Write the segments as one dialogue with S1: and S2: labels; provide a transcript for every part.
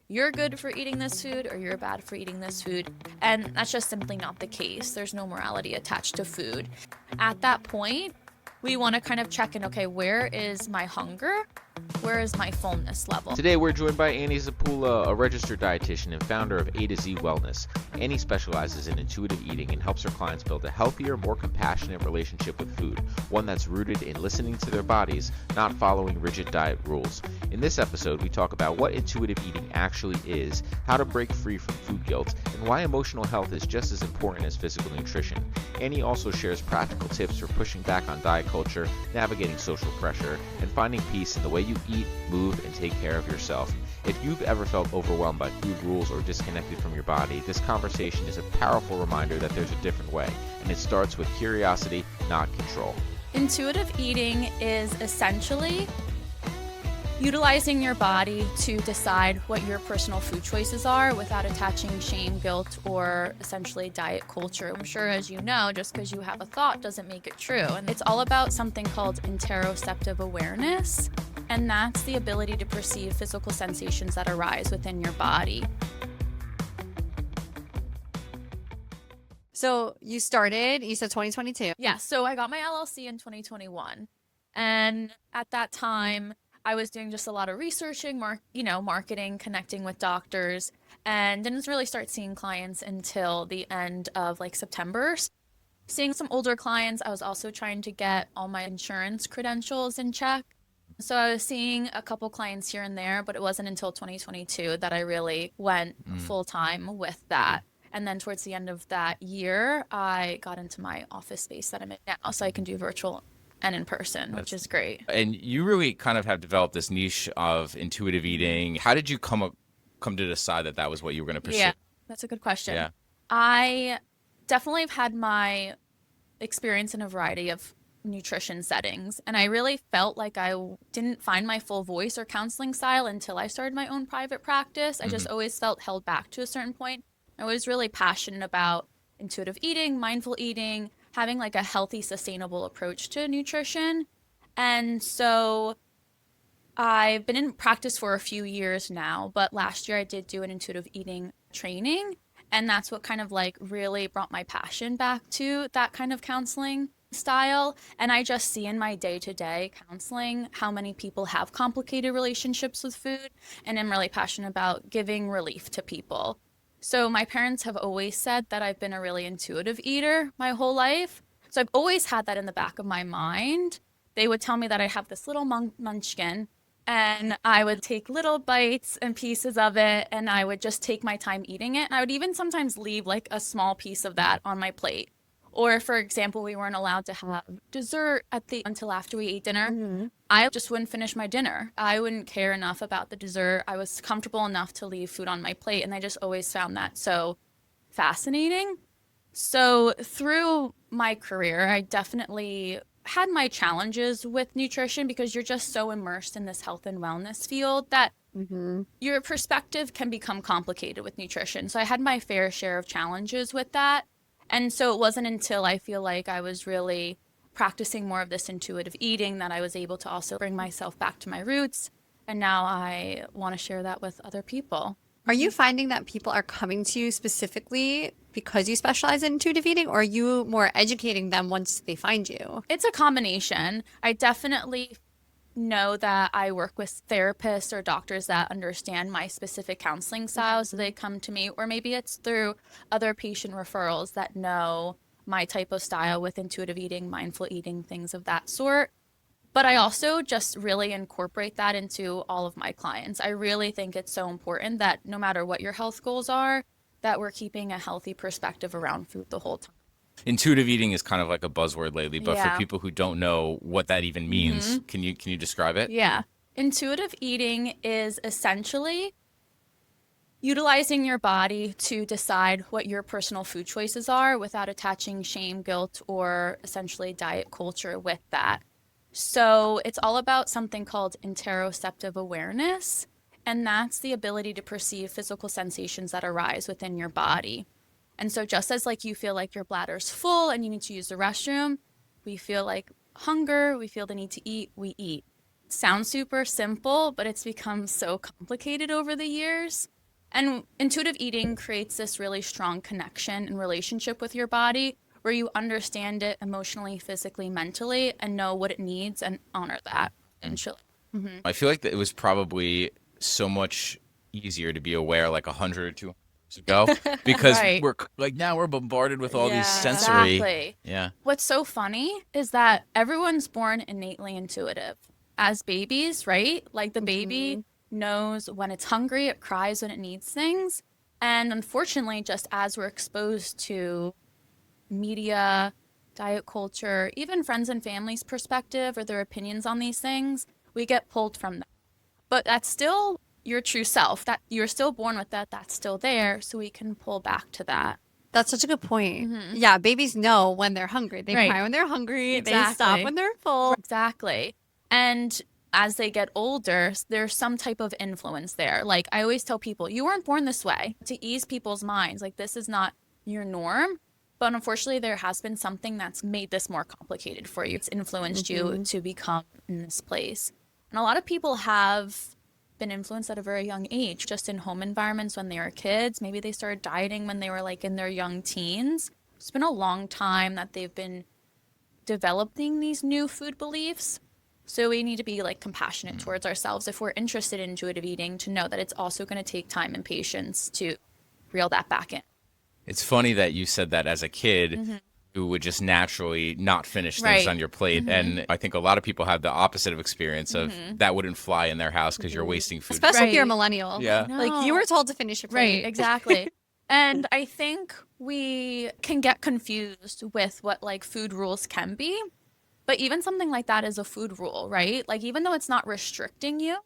S1: you're good for eating this food or you're bad for eating this food. And that's just simply not the case. There's no morality attached to food. At that point, we want to kind of check in, okay, where is my hunger? Where is my fullness level?
S2: Today we're joined by Annie Zapula, a registered dietitian and founder of A to Z Wellness. Annie specializes in intuitive eating and helps her clients build a healthier, more compassionate relationship with food, one that's rooted in listening to their bodies, not following rigid diet rules. In this episode, we talk about what intuitive eating actually is, how to break free from food guilt, and why emotional health is just as important as physical nutrition. Annie also shares practical tips for pushing back on diet culture, navigating social pressure, and finding peace in the way you eat, move, and take care of yourself. If you've ever felt overwhelmed by food rules or disconnected from your body, this conversation is a powerful reminder that there's a different way, and it starts with curiosity, not control.
S1: Intuitive eating is essentially utilizing your body to decide what your personal food choices are without attaching shame, guilt, or essentially diet culture. I'm sure, as you know, just because you have a thought doesn't make it true. And it's all about something called interoceptive awareness, and that's the ability to perceive physical sensations that arise within your body.
S3: So you said 2022.
S1: Yeah, so I got my LLC in 2021. And at that time, I was doing just a lot of researching, marketing, connecting with doctors, and didn't really start seeing clients until the end of September. Seeing some older clients, I was also trying to get all my insurance credentials in check. So I was seeing a couple clients here and there, but it wasn't until 2022 that I really went full time with that. And then towards the end of that year, I got into my office space that I'm in now, so I can do virtual and in person, which is great.
S4: And you really kind of have developed this niche of intuitive eating. How did you come to decide that was what you were going to pursue?
S1: Yeah, that's a good question.
S4: Yeah.
S1: I definitely have had my experience in a variety of nutrition settings, and I really felt like I didn't find my full voice or counseling style until I started my own private practice. I just always felt held back to a certain point. I was really passionate about intuitive eating, mindful eating, having a healthy, sustainable approach to nutrition. And so I've been in practice for a few years now, but last year I did do an intuitive eating training, and that's what kind of really brought my passion back to that kind of counseling style. And I just see in my day-to-day counseling how many people have complicated relationships with food, and I'm really passionate about giving relief to people. So my parents have always said that I've been a really intuitive eater my whole life. So I've always had that in the back of my mind. They would tell me that I have this little munchkin, and I would take little bites and pieces of it, and I would just take my time eating it. And I would even sometimes leave a small piece of that on my plate. Or, for example, we weren't allowed to have dessert until after we ate dinner. I just wouldn't finish my dinner. I wouldn't care enough about the dessert. I was comfortable enough to leave food on my plate, and I just always found that so fascinating. So through my career, I definitely had my challenges with nutrition because you're just so immersed in this health and wellness field that your perspective can become complicated with nutrition. So I had my fair share of challenges with that. And so it wasn't until I feel like I was really practicing more of this intuitive eating that I was able to also bring myself back to my roots. And now I want to share that with other people.
S3: Are you finding that people are coming to you specifically because you specialize in intuitive eating, or are you more educating them once they find you?
S1: It's a combination. I definitely know that I work with therapists or doctors that understand my specific counseling style, so they come to me, or maybe it's through other patient referrals that know my type of style with intuitive eating, mindful eating, things of that sort. But I also just really incorporate that into all of my clients. I really think it's so important that no matter what your health goals are, that we're keeping a healthy perspective around food the whole time.
S4: Intuitive eating is kind of like a buzzword lately, but
S1: Yeah.
S4: for people who don't know what that even means, can you describe it?
S1: Yeah. Intuitive eating is essentially utilizing your body to decide what your personal food choices are without attaching shame, guilt, or essentially diet culture with that. So it's all about something called interoceptive awareness, and that's the ability to perceive physical sensations that arise within your body. And so just as you feel like your bladder's full and you need to use the restroom, we feel like hunger, we feel the need to eat, we eat. Sounds super simple, but it's become so complicated over the years. And intuitive eating creates this really strong connection and relationship with your body where you understand it emotionally, physically, mentally, and know what it needs and honor that. And chill.
S4: I feel like that it was probably so much easier to be aware like 100 or 200 years ago because
S1: Right.
S4: we're like now we're bombarded with all these
S3: Yeah.
S4: sensory.
S1: Exactly.
S4: Yeah.
S1: What's so funny is that everyone's born innately intuitive. As babies, right? Like the baby knows when it's hungry, it cries when it needs things. And unfortunately, just as we're exposed to media, diet culture, even friends and family's perspective or their opinions on these things, we get pulled from that. But that's still your true self. That you're still born with that. That's still there. So we can pull back to that.
S3: That's such a good point. Yeah, babies know when they're hungry. They
S1: Right.
S3: cry when they're hungry. They stop
S1: Exactly.
S3: when they're full.
S1: Exactly. And as they get older, there's some type of influence there. Like I always tell people, you weren't born this way, to ease people's minds. Like this is not your norm. But unfortunately, there has been something that's made this more complicated for you. It's influenced you to become in this place. And a lot of people have been influenced at a very young age, just in home environments when they were kids. Maybe they started dieting when they were like in their young teens. It's been a long time that they've been developing these new food beliefs. So we need to be like compassionate towards ourselves if we're interested in intuitive eating, to know that it's also going to take time and patience to reel that back in.
S4: It's funny that you said that as a kid. Who would just naturally not finish things
S1: Right.
S4: on your plate. And I think a lot of people have the opposite of experience of that wouldn't fly in their house because you're wasting food.
S3: Especially if you're a
S1: Right.
S3: millennial.
S4: Yeah.
S3: Like you were told to finish your plate.
S1: Right, exactly. And I think we can get confused with what like food rules can be. But even something like that is a food rule, right? Like even though it's not restricting you,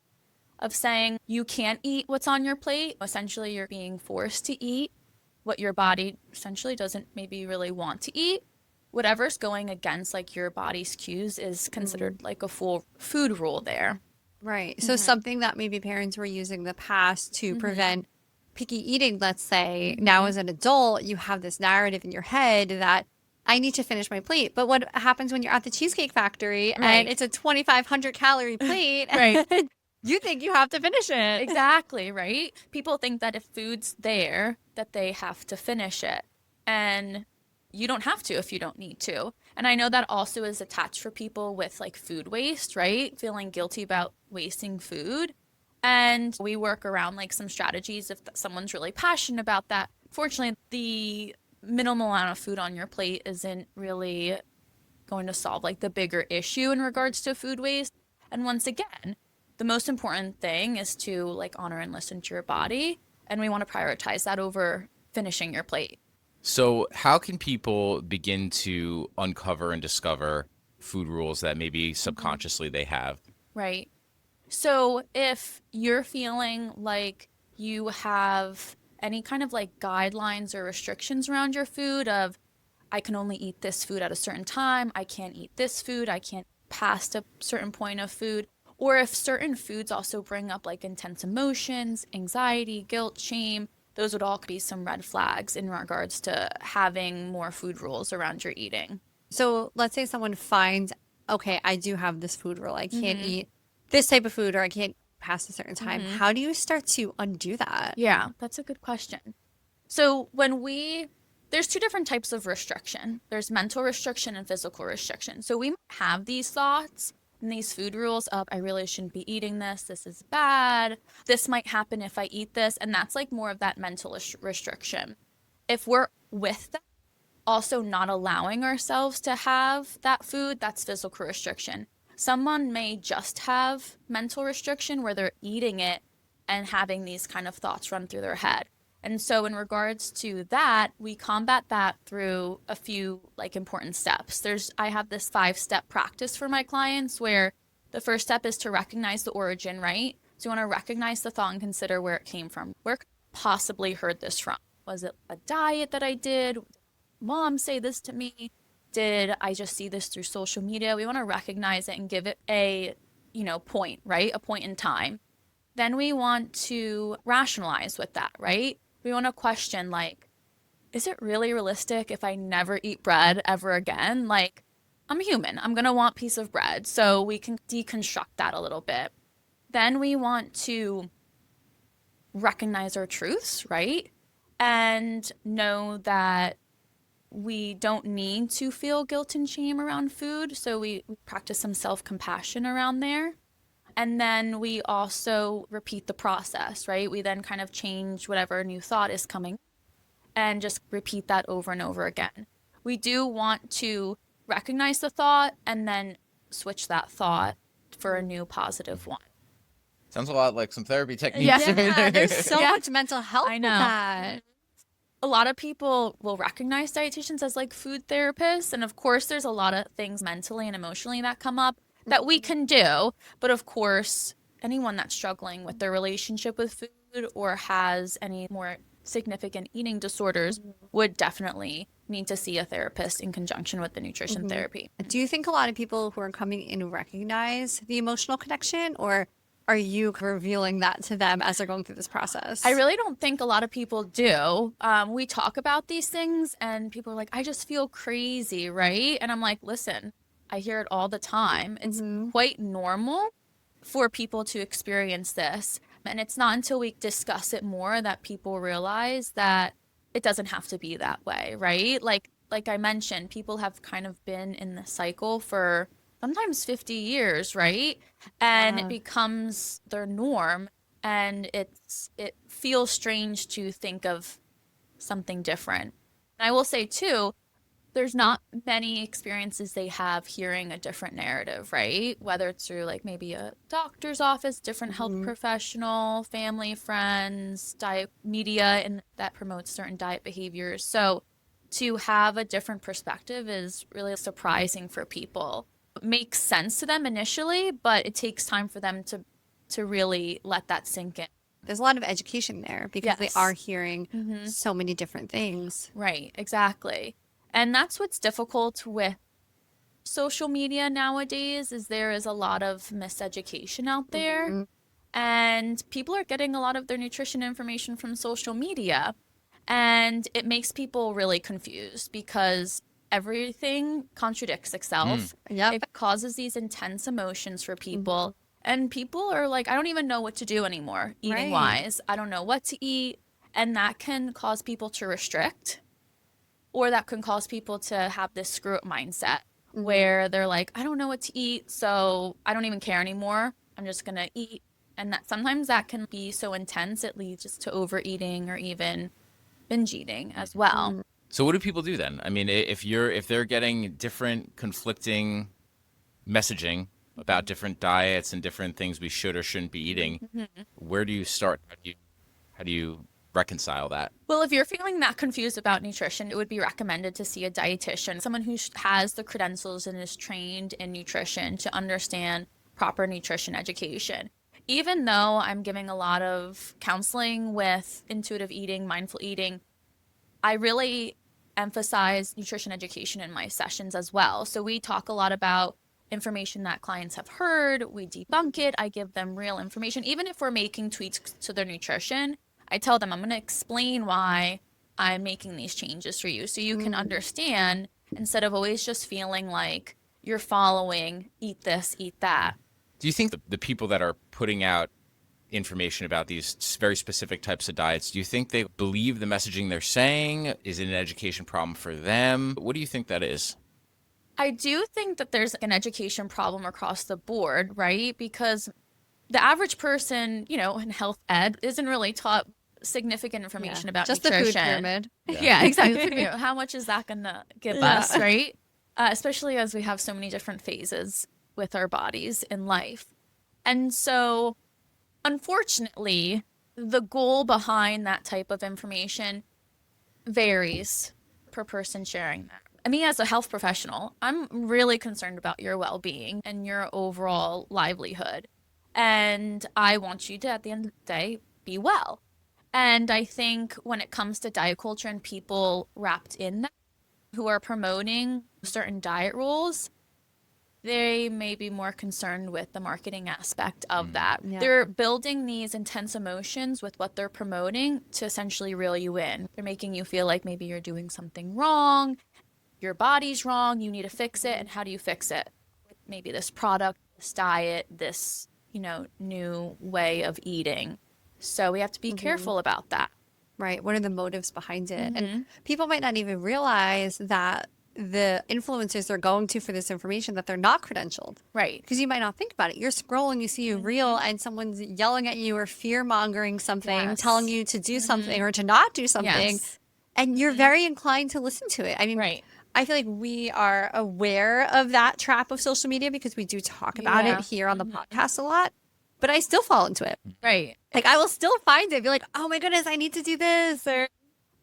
S1: of saying you can't eat what's on your plate, essentially you're being forced to eat what your body essentially doesn't maybe really want to eat. Whatever's going against like your body's cues is considered like a full food rule there.
S3: Right. So something that maybe parents were using in the past to prevent picky eating, let's say, now as an adult, you have this narrative in your head that I need to finish my plate. But what happens when you're at the Cheesecake Factory
S1: Right.
S3: and it's a 2,500 calorie plate
S1: Right.
S3: and you think you have to finish it?
S1: Exactly, right? People think that if food's there, that they have to finish it. And you don't have to if you don't need to. And I know that also is attached for people with like food waste, right? Feeling guilty about wasting food. And we work around like some strategies if someone's really passionate about that. Fortunately, the minimal amount of food on your plate isn't really going to solve like the bigger issue in regards to food waste. And once again, the most important thing is to like honor and listen to your body. And we want to prioritize that over finishing your plate.
S4: So, how can people begin to uncover and discover food rules that maybe subconsciously they have?
S1: Right. So if you're feeling like you have any kind of like guidelines or restrictions around your food of I can only eat this food at a certain time, I can't eat this food, I can't past a certain point of food, or if certain foods also bring up like intense emotions, anxiety, guilt, shame, those would all be some red flags in regards to having more food rules around your eating.
S3: So let's say someone finds, okay, I do have this food rule. I can't eat this type of food or I can't past a certain time. How do you start to undo that?
S1: Yeah, that's a good question. So there's two different types of restriction. There's mental restriction and physical restriction. So we might have these thoughts and these food rules of I really shouldn't be eating this. This is bad. This might happen if I eat this. And that's like more of that mental restriction. If we're with that, also not allowing ourselves to have that food, that's physical restriction. Someone may just have mental restriction where they're eating it and having these kind of thoughts run through their head. And so in regards to that, we combat that through a few like important steps. I have this 5-step practice for my clients where the first step is to recognize the origin, right? So you want to recognize the thought and consider where it came from. Where could I possibly heard this from? Was it a diet that I did? Mom say this to me? Did I just see this through social media? We want to recognize it and give it a, point, right? A point in time. Then we want to rationalize with that, right? We want to question like, is it really realistic if I never eat bread ever again? Like, I'm human. I'm going to want a piece of bread. So we can deconstruct that a little bit. Then we want to recognize our truths, right? And know that we don't need to feel guilt and shame around food. So we practice some self-compassion around there. And then we also repeat the process, right? We then kind of change whatever new thought is coming and just repeat that over and over again. We do want to recognize the thought and then switch that thought for a new positive one.
S4: Sounds a lot like some therapy techniques.
S3: Yeah, there's so
S1: Yeah.
S3: much mental health
S1: I
S3: with
S1: know.
S3: that.
S1: A lot of people will recognize dietitians as like food therapists. And of course, there's a lot of things mentally and emotionally that come up that we can do. But of course, anyone that's struggling with their relationship with food or has any more significant eating disorders would definitely need to see a therapist in conjunction with the nutrition therapy.
S3: Do you think a lot of people who are coming in recognize the emotional connection, or are you revealing that to them as they're going through this process?
S1: I really don't think a lot of people do. We talk about these things and people are like, I just feel crazy, right? And I'm like, listen, I hear it all the time. It's quite normal for people to experience this. And it's not until we discuss it more that people realize that it doesn't have to be that way, right? Like I mentioned, people have kind of been in the cycle for sometimes 50 years, right? And it becomes their norm, and it feels strange to think of something different. And I will say too, there's not many experiences they have hearing a different narrative, right? Whether it's through like maybe a doctor's office, different health professional, family, friends, diet media, and that promotes certain diet behaviors. So to have a different perspective is really surprising for people. It makes sense to them initially, but it takes time for them to really let that sink in.
S3: There's a lot of education there because they
S1: Yes.
S3: are hearing so many different things.
S1: Right, exactly. And that's what's difficult with social media nowadays is there is a lot of miseducation out there. And people are getting a lot of their nutrition information from social media. And it makes people really confused because everything contradicts itself.
S3: Yep.
S1: It causes these intense emotions for people. And people are like, I don't even know what to do anymore, eating wise. I don't know what to eat. And that can cause people to restrict, or that can cause people to have this screw up mindset where they're like, I don't know what to eat, so I don't even care anymore. I'm just going to eat. And that sometimes that can be so intense, it leads just to overeating or even binge eating as well.
S4: So what do people do then? I mean, if they're getting different conflicting messaging about different diets and different things we should or shouldn't be eating, where do you start? How do you reconcile that?
S1: Well, if you're feeling that confused about nutrition, it would be recommended to see a dietitian, someone who has the credentials and is trained in nutrition to understand proper nutrition education. Even though I'm giving a lot of counseling with intuitive eating, mindful eating, I really emphasize nutrition education in my sessions as well. So we talk a lot about information that clients have heard, we debunk it, I give them real information. Even if we're making tweaks to their nutrition, I tell them I'm going to explain why I'm making these changes for you so you can understand instead of always just feeling like you're following, eat this, eat that.
S4: Do you think the people that are putting out information about these very specific types of diets, do you think they believe the messaging they're saying? Is it an education problem for them? What do you think that is?
S1: I do think that there's an education problem across the board, right? Because the average person, in health ed isn't really taught significant information about
S3: Just
S1: nutrition.
S3: the food pyramid.
S1: Yeah, exactly. How much is that going to give us, right? Especially as we have so many different phases with our bodies in life. And so, unfortunately, the goal behind that type of information varies per person sharing that. Me as a health professional, I'm really concerned about your well-being and your overall livelihood. And I want you to, at the end of the day, be well. And I think when it comes to diet culture and people wrapped in that who are promoting certain diet rules, they may be more concerned with the marketing aspect of that.
S3: Yeah.
S1: They're building these intense emotions with what they're promoting to essentially reel you in. They're making you feel like maybe you're doing something wrong, your body's wrong, you need to fix it, and how do you fix it? Maybe this product, this diet, this, new way of eating. So we have to be
S3: Hmm.
S1: careful about that.
S3: Right. What are the motives behind it? And
S1: Hmm.
S3: people might not even realize that the influencers they're going to for this information that they're not credentialed.
S1: Right.
S3: Because you might not think about it. You're scrolling, you see a reel,
S1: Hmm.
S3: and someone's yelling at you or fear mongering something, telling
S1: Yes.
S3: you to do
S1: Hmm.
S3: something or to not do something,
S1: Yes.
S3: and you're
S1: Hmm.
S3: very inclined to listen to it. I mean,
S1: Right.
S3: I feel like we are aware of that trap of social media because we do talk about it
S1: Yeah.
S3: here on the
S1: Hmm.
S3: podcast a lot, but I still fall into it.
S1: Right.
S3: Like I will still find it, be like, oh my goodness, I need to do this, or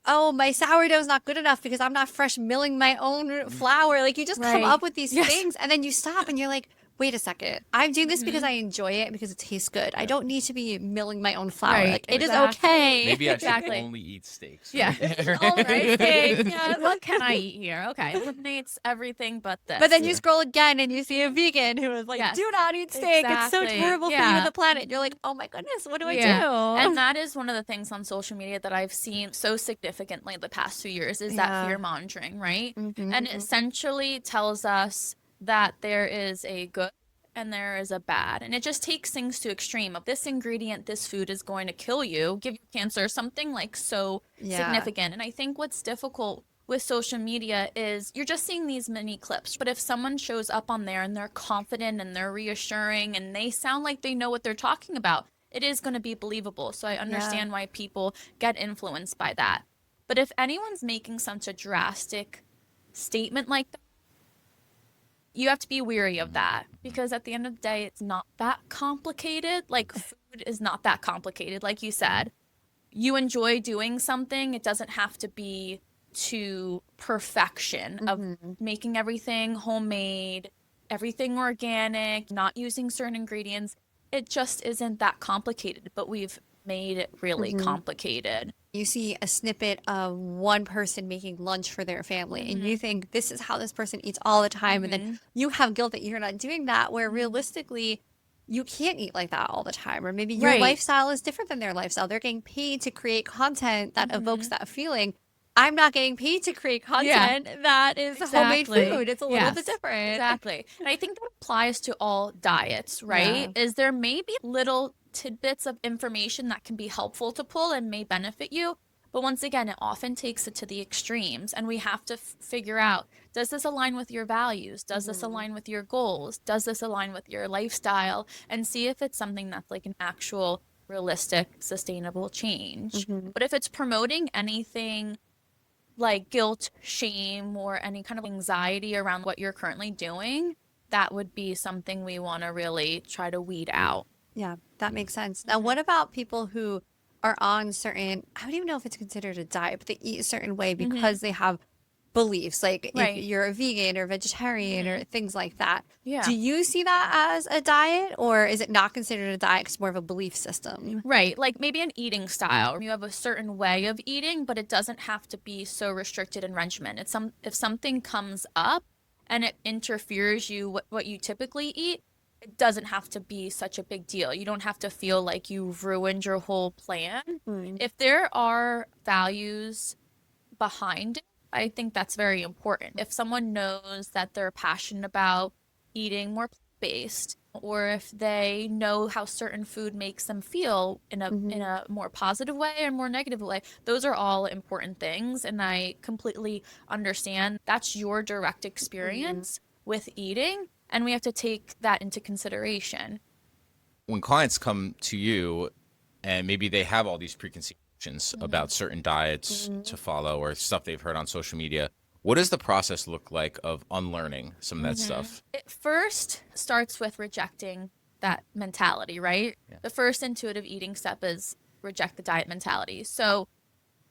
S3: oh, my sourdough's not good enough because I'm not fresh milling my own flour. Like you just come
S1: Right.
S3: up with these
S1: Yes.
S3: things and then you stop and you're like, wait a second. I'm doing this because
S1: Hmm.
S3: I enjoy it because it tastes good. I
S4: Yeah.
S3: don't need to be milling my own flour.
S1: Right.
S3: Like it is
S1: Exactly.
S3: okay.
S4: Maybe I should
S1: Exactly.
S4: only eat steaks,
S1: Yeah.
S3: Oh, right, steak.
S4: right?
S3: Yes.
S1: What can I eat here? Okay. Eliminates everything but
S3: But
S1: this.
S3: then you scroll again and you see a vegan who is like,
S1: Yes.
S3: do not eat steak. It's so
S1: Exactly.
S3: terrible for you and
S1: Yeah.
S3: the planet. You're like, oh my goodness, what do I
S1: Yeah. And
S3: do?
S1: that is one of the things on social media that I've seen so significantly the past 2 years is that
S3: Yeah.
S1: fear mongering, right? And it
S3: Hmm.
S1: essentially tells us that there is a good and there is a bad. And it just takes things to extreme of this ingredient, this food is going to kill you, give you cancer, something like so
S3: Yeah.
S1: significant. And I think what's difficult with social media is you're just seeing these mini clips. But if someone shows up on there and they're confident and they're reassuring and they sound like they know what they're talking about, it is going to be believable. So I
S3: Yeah.
S1: understand why people get influenced by that. But if anyone's making such a drastic statement like that, you have to be weary of that because at the end of the day, it's not that complicated. Like food is not that complicated, like you said. You enjoy doing something, it doesn't have to be to perfection of
S3: Hmm.
S1: making everything homemade, everything organic, not using certain ingredients. It just isn't that complicated, but we've made it really
S3: Hmm.
S1: complicated.
S3: You see a snippet of one person making lunch for their family and you
S1: Hmm.
S3: think this is how this person eats all the time and then
S1: Hmm.
S3: you have guilt that you're not doing that where
S1: Hmm.
S3: realistically you can't eat like that all the time or maybe your
S1: Right.
S3: lifestyle is different than their lifestyle. They're getting paid to create content that evokes
S1: Hmm.
S3: that feeling. I'm not getting paid to create
S1: Yeah.
S3: content that is homemade
S1: Exactly.
S3: food. It's a little bit
S1: Yes,
S3: different.
S1: exactly. And I think that applies to all diets, right?
S3: Yeah.
S1: Is there may be little tidbits of information that can be helpful to pull and may benefit you. But once again, it often takes it to the extremes, and we have to figure out, does this align with your values? Does this
S3: Mhm.
S1: align with your goals? Does this align with your lifestyle? And see if it's something that's like an actual, realistic, sustainable change.
S3: Mhm.
S1: But if it's promoting anything like guilt, shame, or any kind of anxiety around what you're currently doing, that would be something we want to really try to weed out.
S3: Yeah, that makes sense. Now,
S1: Hmm.
S3: what about people who are on certain, I don't even know if it's considered a diet, but they eat a certain way
S1: Hmm.
S3: because they have beliefs, like if
S1: Right.
S3: you're a vegan or vegetarian
S1: Hmm.
S3: or things like that. Do
S1: Yeah.
S3: you see that as a diet or is it not considered a diet 'cause it's more of a belief system?
S1: Right. Like maybe an eating style. You have a certain way of eating, but it doesn't have to be so restricted and regimented. It's if something comes up and it interferes you what you typically eat, it doesn't have to be such a big deal. You don't have to feel like you've ruined your whole plan.
S3: Mm.
S1: If there are values behind it, I think that's very important. If someone knows that they're passionate about eating more plant-based, or if they know how certain food makes them feel in
S3: Hmm.
S1: a more positive way or more negative way, those are all important things. And I completely understand that's your direct
S3: Hmm.
S1: experience with eating, and we have to take that into consideration.
S4: When clients come to you and maybe they have all these preconceived notions
S1: Mhm.
S4: about certain diets
S3: Hmm.
S4: to follow or stuff they've heard on social media, what does the process look like of unlearning some of that
S1: Mhm.
S4: stuff?
S1: It first starts with rejecting that mentality, right?
S4: Yeah.
S1: The first intuitive eating step is reject the diet mentality. So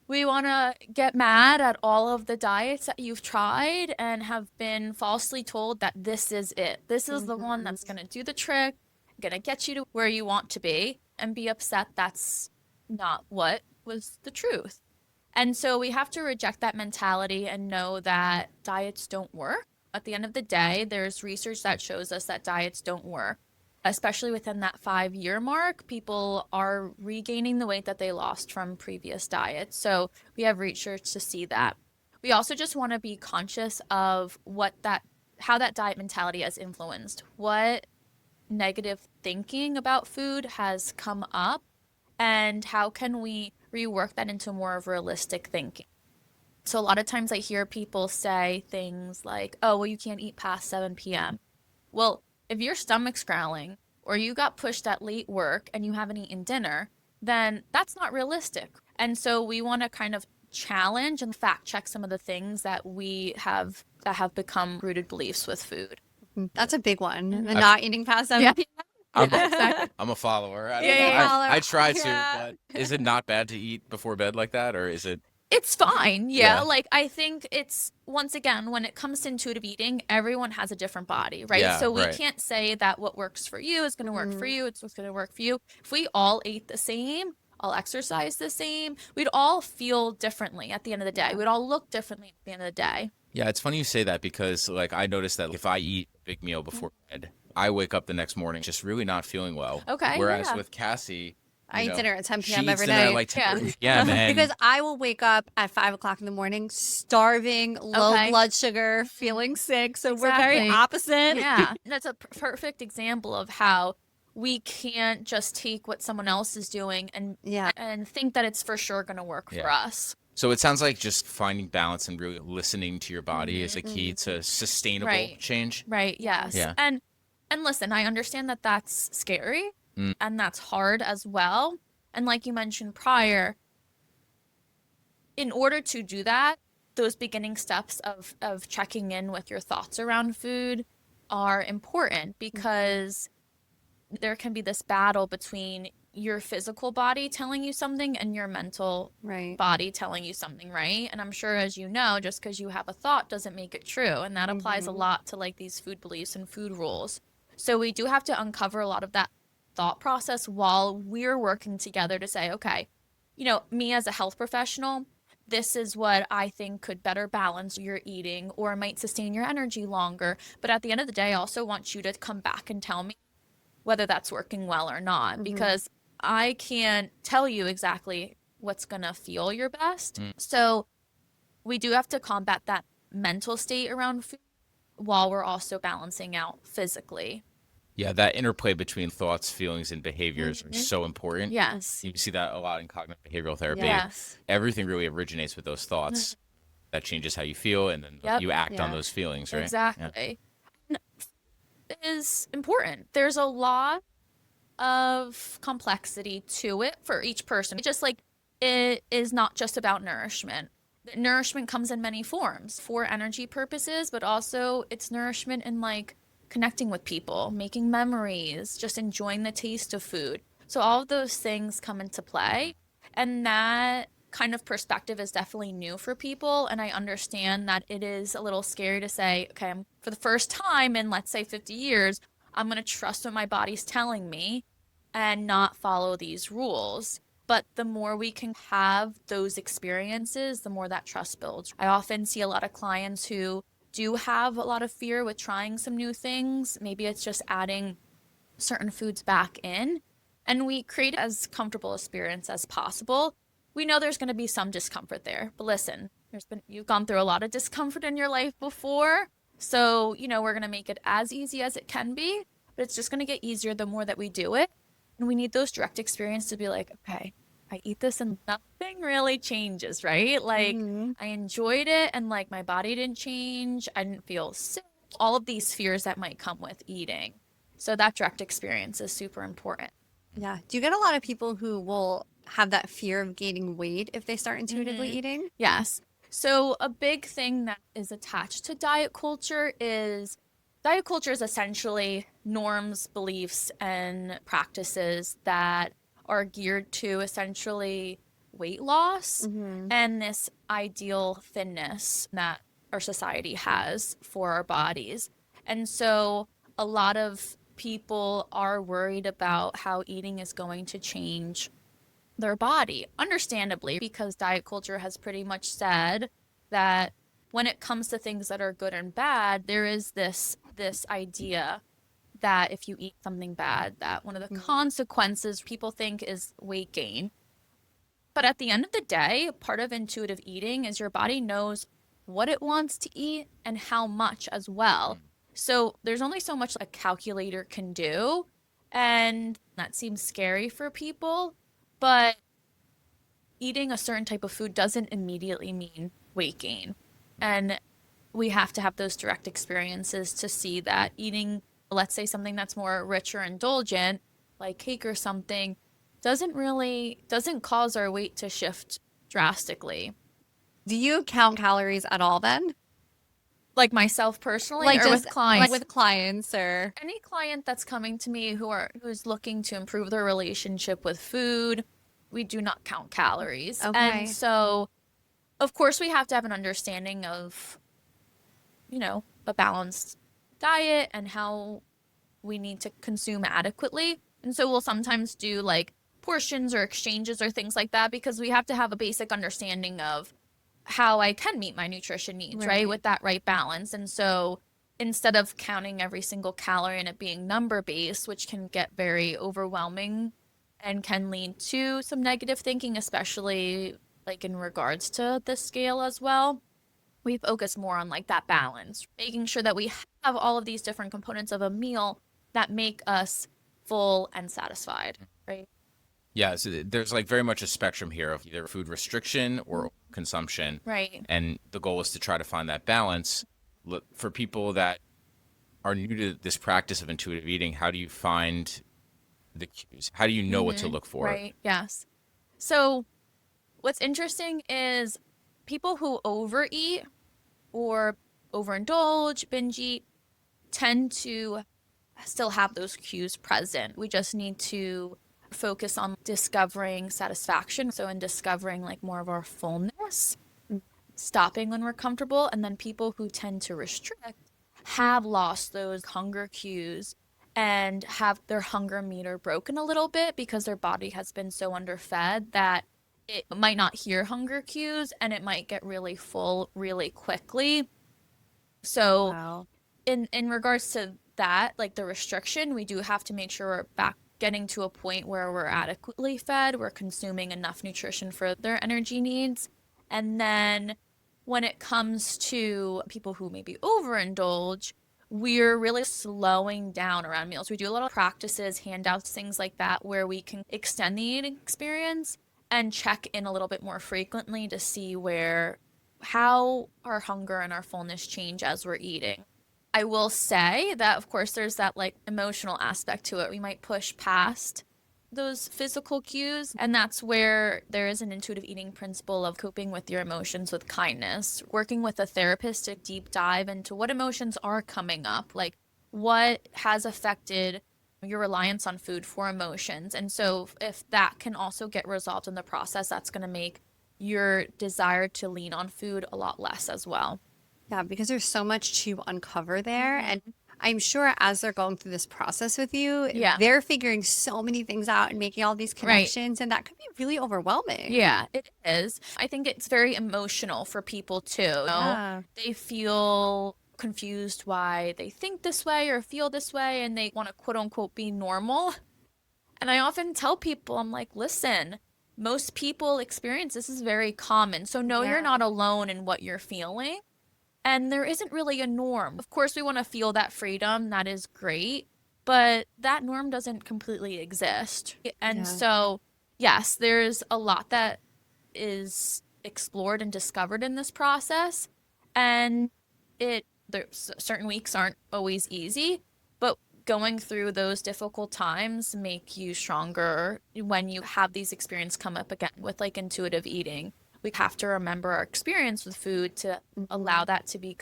S1: we want to get mad at all of the diets that you've tried and have been falsely told that this is it. This is the one
S3: Hmm.
S1: that's going to do the trick, going to get you to where you want to be, and be upset that's not what was the truth. And so we have to reject that mentality and know that diets don't work. At the end of the day, there's research that shows us that diets don't work. Especially within that 5 year mark, people are regaining the weight that they lost from previous diets. So we have research to see that. We also just want to be conscious of how that diet mentality has influenced, what negative thinking about food has come up, And how can we rework that into more of realistic thinking? So a lot of times I hear people say things like, oh, well, you can't eat past 7 p.m. Well, if your stomach's growling or you got pushed at late work and you haven't eaten dinner, then that's not realistic. And so we want to kind of challenge and fact check some of the things that we have that have become rooted beliefs with food.
S3: That's a big one. The
S1: Mhm.
S3: not eating past 7
S1: Yeah.
S3: p.m.
S4: I'm,
S1: Yeah, exactly.
S4: I'm a follower.
S1: Yeah, yeah, yeah.
S4: I try to,
S3: Yeah.
S4: but is it not bad to eat before bed like that, or is it?
S1: It's fine. Yeah.
S4: Yeah.
S1: Like, I think it's, once again, when it comes to intuitive eating, everyone has a different body, right?
S4: Yeah,
S1: So we
S4: right.
S1: can't say that what works for you is going to work for
S3: Mhm.
S1: you. It's what's going to work for you. If we all ate the same, all exercise the same, we'd all feel differently at the end of the day.
S3: Yeah.
S1: We'd all look differently at the end of the day.
S4: Yeah, it's funny you say that because like I noticed that if I eat a big meal before bed, I wake up the next morning just really not feeling well.
S1: Okay.
S4: Whereas
S1: Yeah.
S4: with Cassie,
S3: I
S4: you
S3: eat
S4: know,
S3: dinner at 10
S4: she
S3: p.m.
S4: eats
S3: every
S4: dinner at
S3: night.
S4: like
S1: Yeah.
S4: 10. Yeah, man.
S3: Because I will wake up at 5 o'clock in the morning, starving, low
S1: Okay.
S3: blood sugar, feeling sick. So we're very
S1: Exactly.
S3: opposite.
S1: Yeah. That's a perfect example of how we can't just take what someone else is doing
S3: Yeah.
S1: and think that it's for sure going to work for
S4: Yeah.
S1: us.
S4: So it sounds like just finding balance and really listening to your body is a key
S3: Mm-hmm.
S4: to sustainable
S1: Right.
S4: change.
S1: Right, yes.
S4: Yeah.
S1: And listen, I understand that that's scary
S4: Mm.
S1: and that's hard as well. And like you mentioned prior, in order to do that, those beginning steps of checking in with your thoughts around food are important because there can be this battle between your physical body telling you something and your mental
S3: Right.
S1: body telling you something, right? And I'm sure, as you know, just because you have a thought doesn't make it true. And that applies a lot to like these food beliefs and food rules. So we do have to uncover a lot of that thought process while we're working together to say, okay, me as a health professional, this is what I think could better balance your eating or might sustain your energy longer. But at the end of the day, I also want you to come back and tell me whether that's working well or not, because I can't tell you exactly what's going to feel your best. So we do have to combat that mental state around food while we're also balancing out physically.
S4: Yeah, that interplay between thoughts, feelings, and behaviors are so important.
S1: Yes.
S4: You see that a lot in cognitive behavioral therapy.
S1: Yes.
S4: Everything really originates with those thoughts. That changes how you feel, and then
S1: Yep.
S4: you act on
S3: Yeah.
S4: those feelings, right? Yeah.
S1: Exactly. Is important. There's a lot of complexity to it for each person. Just like it is not just about nourishment. Nourishment comes in many forms for energy purposes, but also it's nourishment in like connecting with people, making memories, just enjoying the taste of food. So all of those things come into play. And that kind of perspective is definitely new for people. And I understand that it is a little scary to say, okay, for the first time in, let's say, 50 years, I'm going to trust what my body's telling me and not follow these rules. But the more we can have those experiences, the more that trust builds. I often see a lot of clients who do have a lot of fear with trying some new things. Maybe it's just adding certain foods back in, and we create as comfortable experience as possible. We know there's going to be some discomfort there, but listen, you've gone through a lot of discomfort in your life before, so we're going to make it as easy as it can be, but it's just going to get easier the more that we do it. And we need those direct experiences to be like, okay, I eat this and nothing really changes, right? Like I enjoyed it and like my body didn't change. I didn't feel sick. All of these fears that might come with eating. So that direct experience is super important.
S3: Yeah. Do you get a lot of people who will have that fear of gaining weight if they start intuitively eating?
S1: Yes. So a big thing that is attached to diet culture is essentially norms, beliefs, and practices that are geared to essentially weight loss and this ideal thinness that our society has for our bodies. And so a lot of people are worried about how eating is going to change their body, understandably, because diet culture has pretty much said that when it comes to things that are good and bad, there is this idea that if you eat something bad, that one of the consequences people think is weight gain. But at the end of the day, part of intuitive eating is your body knows what it wants to eat and how much as well. So there's only so much a calculator can do, and that seems scary for people. but eating a certain type of food doesn't immediately mean weight gain. And we have to have those direct experiences to see that eating, let's say, something that's more rich or indulgent, like cake or something, doesn't cause our weight to shift drastically.
S3: Do you count calories at all then?
S1: Like myself personally
S3: Like
S1: or with
S3: just like
S1: clients.
S3: with clients or
S1: Any client that's coming to me who's looking to improve their relationship with food, we do not count calories. And
S3: okay.
S1: so, of course, we have to have an understanding of, a balanced diet and how we need to consume adequately. And so we'll sometimes do like portions or exchanges or things like that because we have to have a basic understanding of how I can meet my nutrition needs, right?
S3: Right.
S1: With that right balance. And so instead of counting every single calorie and it being number based, which can get very overwhelming and can lead to some negative thinking, especially like in regards to the scale as well, we focus more on like that balance, making sure that we have all of these different components of a meal that make us full and satisfied, right?
S4: Yeah, so there's like very much a spectrum here of either food restriction or consumption.
S1: Right.
S4: And the goal is to try to find that balance. Look, for people that are new to this practice of intuitive eating, how do you find the cues? How do you know what to look for?
S1: Right. Yes. So what's interesting is people who overeat or overindulge, binge eat, tend to still have those cues present. We just need to focus on discovering satisfaction. So, in discovering like more of our fullness, stopping when we're comfortable. And then people who tend to restrict have lost those hunger cues and have their hunger meter broken a little bit because their body has been so underfed that it might not hear hunger cues and it might get really full really quickly. So,
S3: Wow.
S1: in regards to that, like the restriction, we do have to make sure we're back getting to a point where we're adequately fed, we're consuming enough nutrition for their energy needs. And then when it comes to people who maybe overindulge, we're really slowing down around meals. We do a lot of practices, handouts, things like that, where we can extend the eating experience and check in a little bit more frequently to see how our hunger and our fullness change as we're eating. I will say that, of course, there's that like emotional aspect to it. We might push past those physical cues, and that's where there is an intuitive eating principle of coping with your emotions with kindness, working with a therapist to deep dive into what emotions are coming up, like what has affected your reliance on food for emotions. And so, if that can also get resolved in the process, that's going to make your desire to lean on food a lot less as well.
S3: Yeah, because there's so much to uncover there. And
S1: Mhm.
S3: I'm sure as they're going through this process with you,
S1: Yeah,
S3: they're figuring so many things out and making all these
S1: right.
S3: connections, and that could be really overwhelming.
S1: Yeah, it is. I think it's very emotional for people too.
S3: Yeah.
S1: They feel confused why they think this way or feel this way, and they want to quote unquote be normal. And I often tell people, I'm like, listen, most people experience this is very common. So know you're
S3: Yeah.
S1: not alone in what you're feeling. And there isn't really a norm. Of course, we want to feel that freedom. That is great. But that norm doesn't completely exist. And
S3: Yeah.
S1: so, yes, there's a lot that is explored and discovered in this process. And there's certain weeks aren't always easy, but going through those difficult times make you stronger when you have these experiences come up again with like intuitive eating. We have to remember our experience with food to allow
S3: Mhm.
S1: that to be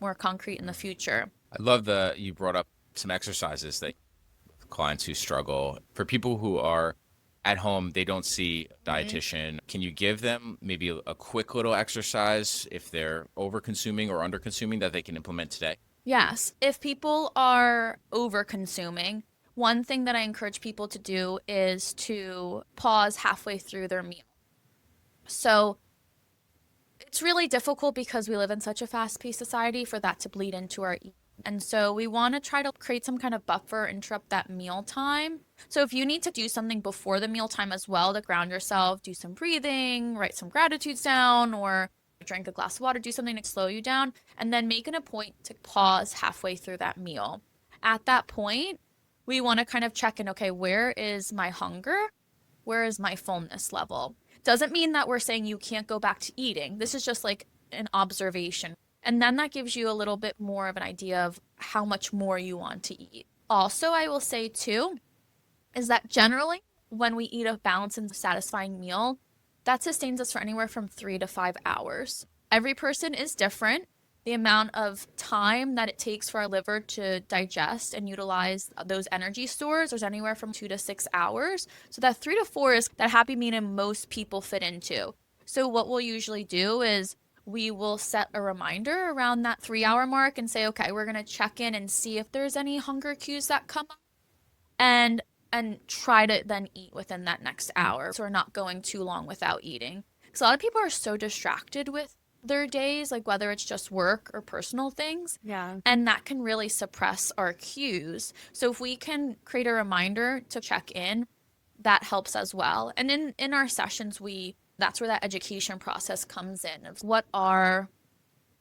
S1: more concrete in the future.
S4: I love you brought up some exercises that clients who struggle. For people who are at home, they don't see a
S1: Mhm.
S4: dietitian. Can you give them maybe a quick little exercise if they're over consuming or under consuming that they can implement today?
S1: Yes, if people are over consuming, one thing that I encourage people to do is to pause halfway through their meal. So it's really difficult because we live in such a fast-paced society for that to bleed into our eating. And so we want to try to create some kind of buffer, interrupt that meal time. So if you need to do something before the meal time as well to ground yourself, do some breathing, write some gratitudes down, or drink a glass of water, do something to slow you down, and then make it a point to pause halfway through that meal. At that point, we want to kind of check in, okay, where is my hunger? where is my fullness level? Doesn't mean that we're saying you can't go back to eating. This is just like an observation. And then that gives you a little bit more of an idea of how much more you want to eat. Also, I will say too, is that generally when we eat a balanced and satisfying meal, that sustains us for anywhere from 3 to 5 hours. Every person is different. The amount of time that it takes for our liver to digest and utilize those energy stores is anywhere from 2 to 6 hours. So that 3 to 4 is that happy medium most people fit into. So what we'll usually do is we will set a reminder around that 3 hour mark and say, okay, we're going to check in and see if there's any hunger cues that come up and try to then eat within that next hour. So we're not going too long without eating. Because a lot of people are so distracted with their days, like whether it's just work or personal things.
S3: Yeah.
S1: And that can really suppress our cues. So if we can create a reminder to check in, that helps as well. And in our sessions, that's where that education process comes in of what are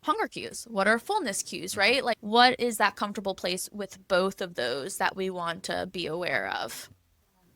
S1: hunger cues, what are fullness cues, right? Like what is that comfortable place with both of those that we want to be aware of?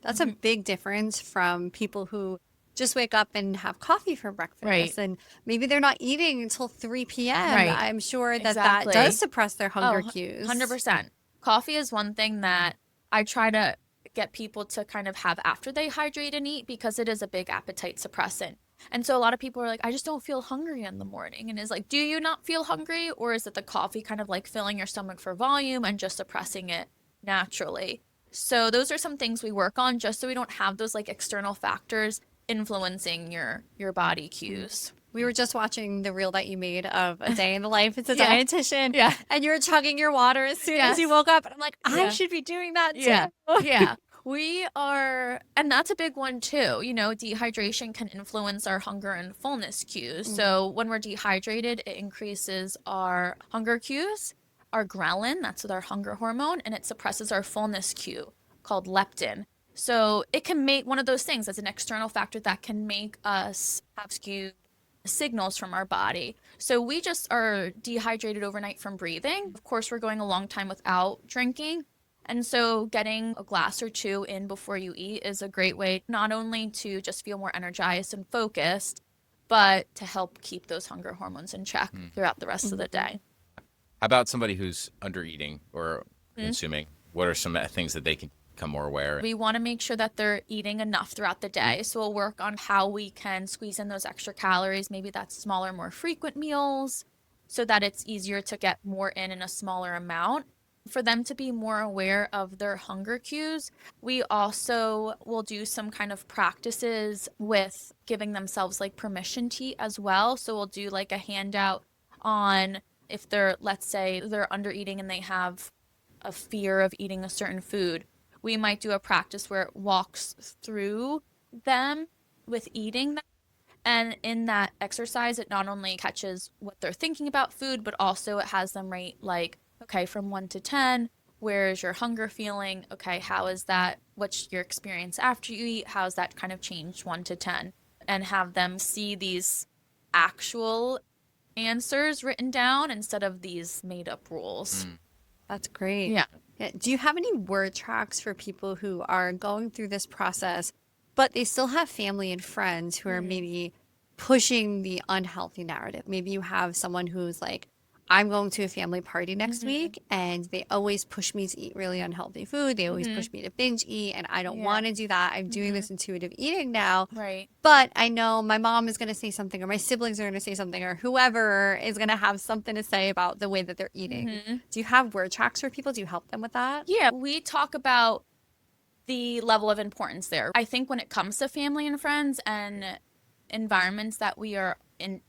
S3: That's a big difference from people who just wake up and have coffee for breakfast
S1: Right.
S3: and maybe they're not eating until 3 p.m.
S1: Right.
S3: I'm sure that
S1: Exactly.
S3: that does suppress their hunger
S1: Oh,
S3: cues.
S1: 100%. Coffee is one thing that I try to get people to kind of have after they hydrate and eat because it is a big appetite suppressant. And so a lot of people are like, I just don't feel hungry in the morning. And it's like, do you not feel hungry? Or is it the coffee kind of like filling your stomach for volume and just suppressing it naturally? So those are some things we work on just so we don't have those like external factors influencing your body cues.
S3: We were just watching the reel that you made of a day in the life as a
S1: Yeah.
S3: dietitian.
S1: Yeah.
S3: And you were chugging your water as soon as
S1: Yes.
S3: you woke up. And I'm like, I
S1: Yeah.
S3: should be doing that too.
S1: Yeah. Yeah. We are, and that's a big one too. You know, dehydration can influence our hunger and fullness cues. So when we're dehydrated, it increases our hunger cues, our ghrelin, that's our hunger hormone, and it suppresses our fullness cue called leptin. So it can make one of those things as an external factor that can make us have skewed signals from our body. So we just are dehydrated overnight from breathing. Of course, we're going a long time without drinking. And so getting a glass or two in before you eat is a great way not only to just feel more energized and focused, but to help keep those hunger hormones in check throughout the rest of the day.
S4: How about somebody who's under eating or consuming? What are some things that they can become more aware?
S1: We want to make sure that they're eating enough throughout the day. So we'll work on how we can squeeze in those extra calories. Maybe that's smaller, more frequent meals so that it's easier to get more in a smaller amount. For them to be more aware of their hunger cues, we also will do some kind of practices with giving themselves like permission to eat as well. So we'll do like a handout on if they're, let's say, they're under eating and they have a fear of eating a certain food. We might do a practice where it walks through them with eating them. And in that exercise, it not only catches what they're thinking about food, but also it has them rate like, okay, from 1 to 10, where is your hunger feeling? Okay, how is that? What's your experience after you eat? How's that kind of changed 1 to 10? And have them see these actual answers written down instead of these made up rules.
S3: That's great.
S1: Yeah.
S3: Do you have any word tracks for people who are going through this process, but they still have family and friends who are maybe pushing the unhealthy narrative? Maybe you have someone who's like, I'm going to a family party next week and they always push me to eat really unhealthy food. They always push me to binge eat and I don't want to do that. I'm doing this intuitive eating now.
S1: Right.
S3: But I know my mom is going to say something or my siblings are going to say something or whoever is going to have something to say about the way that they're eating. Do you have word tracks for people? Do you help them with that?
S1: Yeah, we talk about the level of importance there. I think when it comes to family and friends and environments that we are in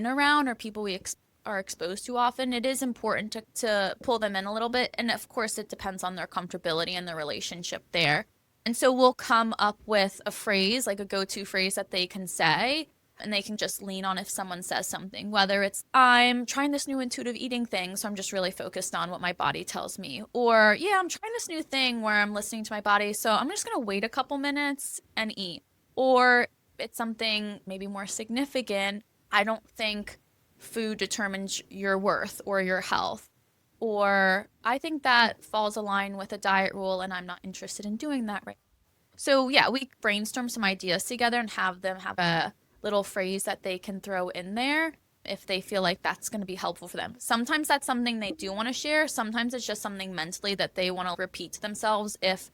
S1: around or people we are exposed to often, it is important to pull them in a little bit. And of course, it depends on their comfortability and the relationship there. And so we'll come up with a phrase, like a go-to phrase that they can say, and they can just lean on if someone says something, whether it's, I'm trying this new intuitive eating thing, so I'm just really focused on what my body tells me. Or, yeah, I'm trying this new thing where I'm listening to my body, so I'm just going to wait a couple minutes and eat. Or it's something maybe more significant. I don't think food determines your worth or your health. Or I think that falls aligned with a diet rule and I'm not interested in doing that right now. So yeah, we brainstorm some ideas together and have them have a little phrase that they can throw in there if they feel like that's going to be helpful for them. Sometimes that's something they do want to share. Sometimes it's just something mentally that they want to repeat to themselves if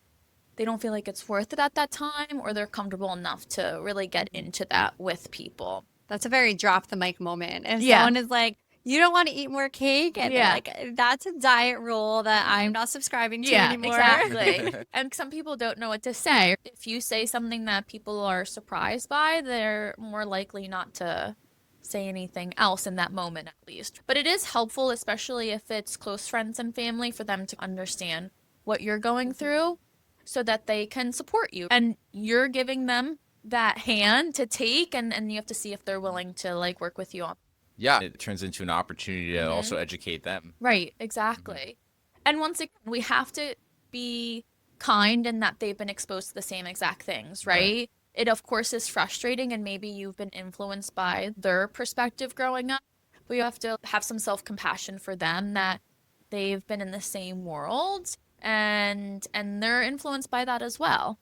S1: they don't feel like it's worth it at that time or they're comfortable enough to really get into that with people.
S3: That's a very drop the mic moment. If
S1: Yeah.
S3: someone is like, you don't want to eat more cake, and they're
S1: Yeah.
S3: like, that's a diet rule that I'm not subscribing to
S1: Yeah,
S3: anymore.
S1: exactly. And some people don't know what to say. If you say something that people are surprised by, they're more likely not to say anything else in that moment, at least. But it is helpful, especially if it's close friends and family, for them to understand what you're going through so that they can support you. And you're giving them that hand to take, and you have to see if they're willing to like work with you on.
S4: Yeah, it turns into an opportunity to also educate them.
S1: Right, exactly. And once again, we have to be kind in that they've been exposed to the same exact things, right? It, of course, is frustrating, and maybe you've been influenced by their perspective growing up, but you have to have some self-compassion for them that they've been in the same world and they're influenced by that as well.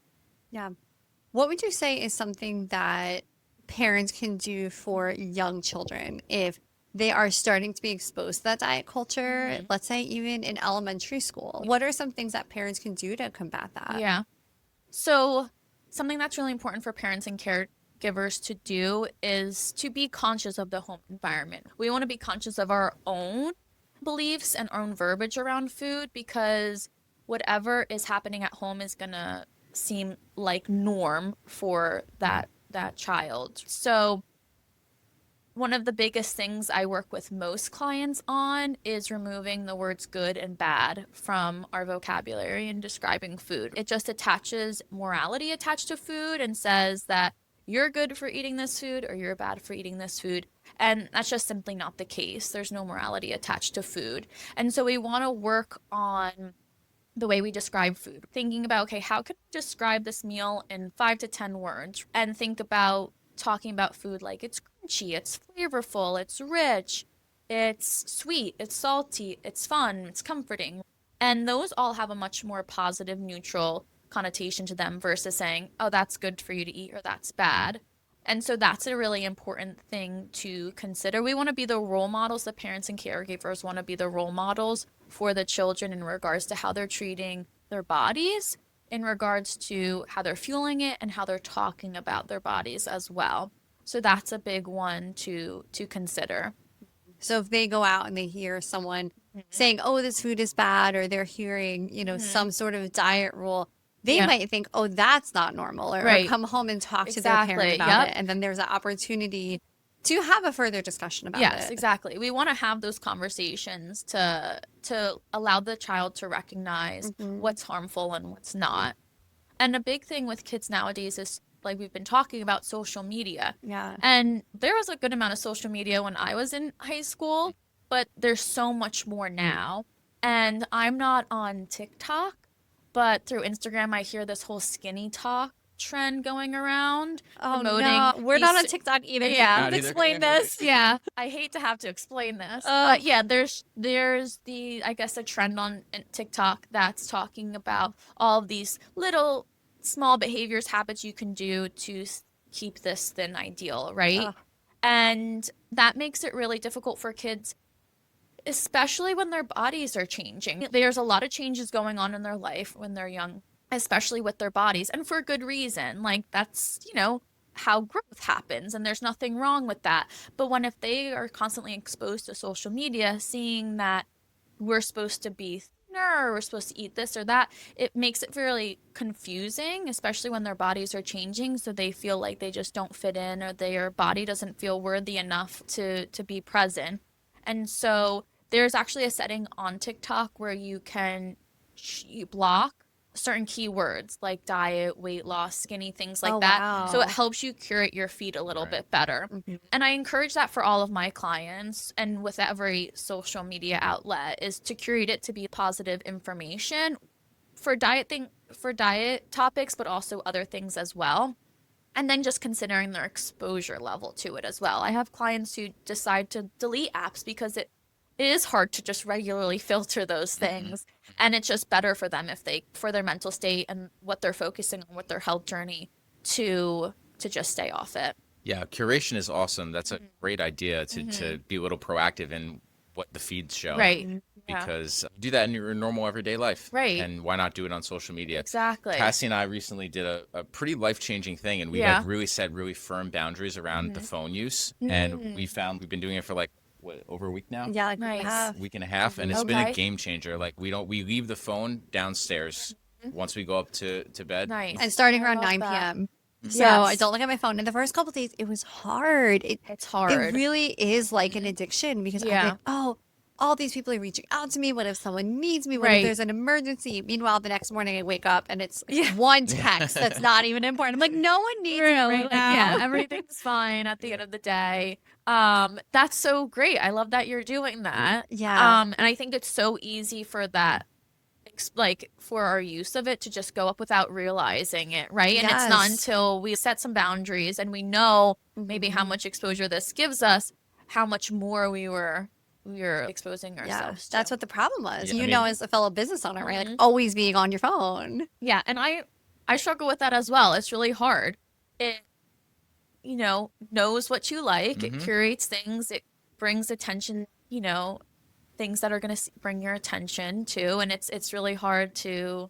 S3: Yeah. What would you say is something that parents can do for young children if they are starting to be exposed to that diet culture, let's say even in elementary school? What are some things that parents can do to combat that?
S1: Yeah. So, something that's really important for parents and caregivers to do is to be conscious of the home environment. We want to be conscious of our own beliefs and our own verbiage around food because whatever is happening at home is going to seem like norm for that child. So, one of the biggest things I work with most clients on is removing the words good and bad from our vocabulary in describing food. It just attaches morality attached to food and says that you're good for eating this food or you're bad for eating this food. And that's just simply not the case. There's no morality attached to food. And so we want to work on the way we describe food, thinking about, okay, how can we describe this meal in 5 to 10 words? And think about talking about food like it's crunchy, it's flavorful, it's rich, it's sweet, it's salty, it's fun, it's comforting. And those all have a much more positive, neutral connotation to them versus saying, oh, that's good for you to eat or that's bad. And so that's a really important thing to consider. We want to be the role models, the parents and caregivers want to be the role models for the children in regards to how they're treating their bodies, in regards to how they're fueling it and how they're talking about their bodies as well. So that's a big one to consider.
S3: So if they go out and they hear someone saying, "Oh, this food is bad," or they're hearing, some sort of diet rule, they might think, "Oh, that's not normal," or come home and talk to their parent about it. And then there's an opportunity to have a further discussion about it.
S1: Yes, exactly. We want to have those conversations to allow the child to recognize what's harmful and what's not. And a big thing with kids nowadays is, like we've been talking about, social media.
S3: Yeah.
S1: And there was a good amount of social media when I was in high school, but there's so much more now. And I'm not on TikTok, but through Instagram, I hear this whole skinny talk trend going around.
S3: Oh no, we're not on TikTok either.
S1: Yeah,
S3: let's explain this.
S1: Yeah, I hate to have to explain this, but yeah, there's the, I guess, a trend on TikTok that's talking about all of these little small behaviors, habits you can do to keep this thin ideal, right? And that makes it really difficult for kids, especially when their bodies are changing. There's a lot of changes going on in their life when they're young, especially with their bodies, and for good reason. Like, that's, how growth happens, and there's nothing wrong with that. But if they are constantly exposed to social media, seeing that we're supposed to be thinner, or we're supposed to eat this or that, it makes it really confusing, especially when their bodies are changing, so they feel like they just don't fit in, or their body doesn't feel worthy enough to be present. And so there's actually a setting on TikTok where you can block certain keywords like diet, weight loss, skinny, things like that.
S3: Wow.
S1: So it helps you curate your feed a little bit better. And I encourage that for all of my clients, and with every social media outlet, is to curate it to be positive information for diet topics, but also other things as well. And then just considering their exposure level to it as well. I have clients who decide to delete apps because it is hard to just regularly filter those things. And it's just better for them if they, for their mental state and what they're focusing on with their health journey, to just stay off it.
S4: Yeah, curation is awesome. That's a great idea to be a little proactive in what the feeds show.
S1: Right. Yeah.
S4: Because you do that in your normal everyday life.
S1: Right.
S4: And why not do it on social media?
S1: Exactly.
S4: Cassie and I recently did a pretty life-changing thing, and we
S1: Yeah.
S4: like really set really firm boundaries around the phone use. And we've been doing it for like what, over a week now?
S3: Yeah, like
S1: Nice.
S4: Week and a half, and it's been a
S1: Okay.
S4: game changer. Like we leave the phone downstairs once we go up to bed.
S1: Nice.
S3: and starting
S1: I
S3: around
S1: love
S3: 9
S1: that.
S3: p.m. So
S1: Yes.
S3: I don't look at my phone. In the first couple days, it was hard.
S1: It's hard.
S3: It really is like an addiction because I'm
S1: Yeah.
S3: like, oh, all these people are reaching out to me. What if someone needs me? What
S1: Right.
S3: if there's an emergency? Meanwhile, the next morning I wake up and it's
S1: Yeah.
S3: one text that's not even important. I'm like, no one needs me right
S1: Like,
S3: now.
S1: yeah, everything's fine at the end of the day. That's so great. I love that you're doing that.
S3: Yeah.
S1: And I think it's so easy for that, like for our use of it to just go up without realizing it, right? And it's not
S3: Yes.
S1: until we set some boundaries and we know maybe how much exposure this gives us, how much more we were exposing
S3: Yeah,
S1: ourselves
S3: that's
S1: to.
S3: what the problem was.
S4: Yeah, I
S3: You know,
S4: mean-
S3: as a fellow business owner, right? Like always being on your phone.
S1: Yeah, and I struggle with that as well. It's really hard. It knows what you like. It curates things. It brings attention, things that are going to bring your attention to, and it's really hard to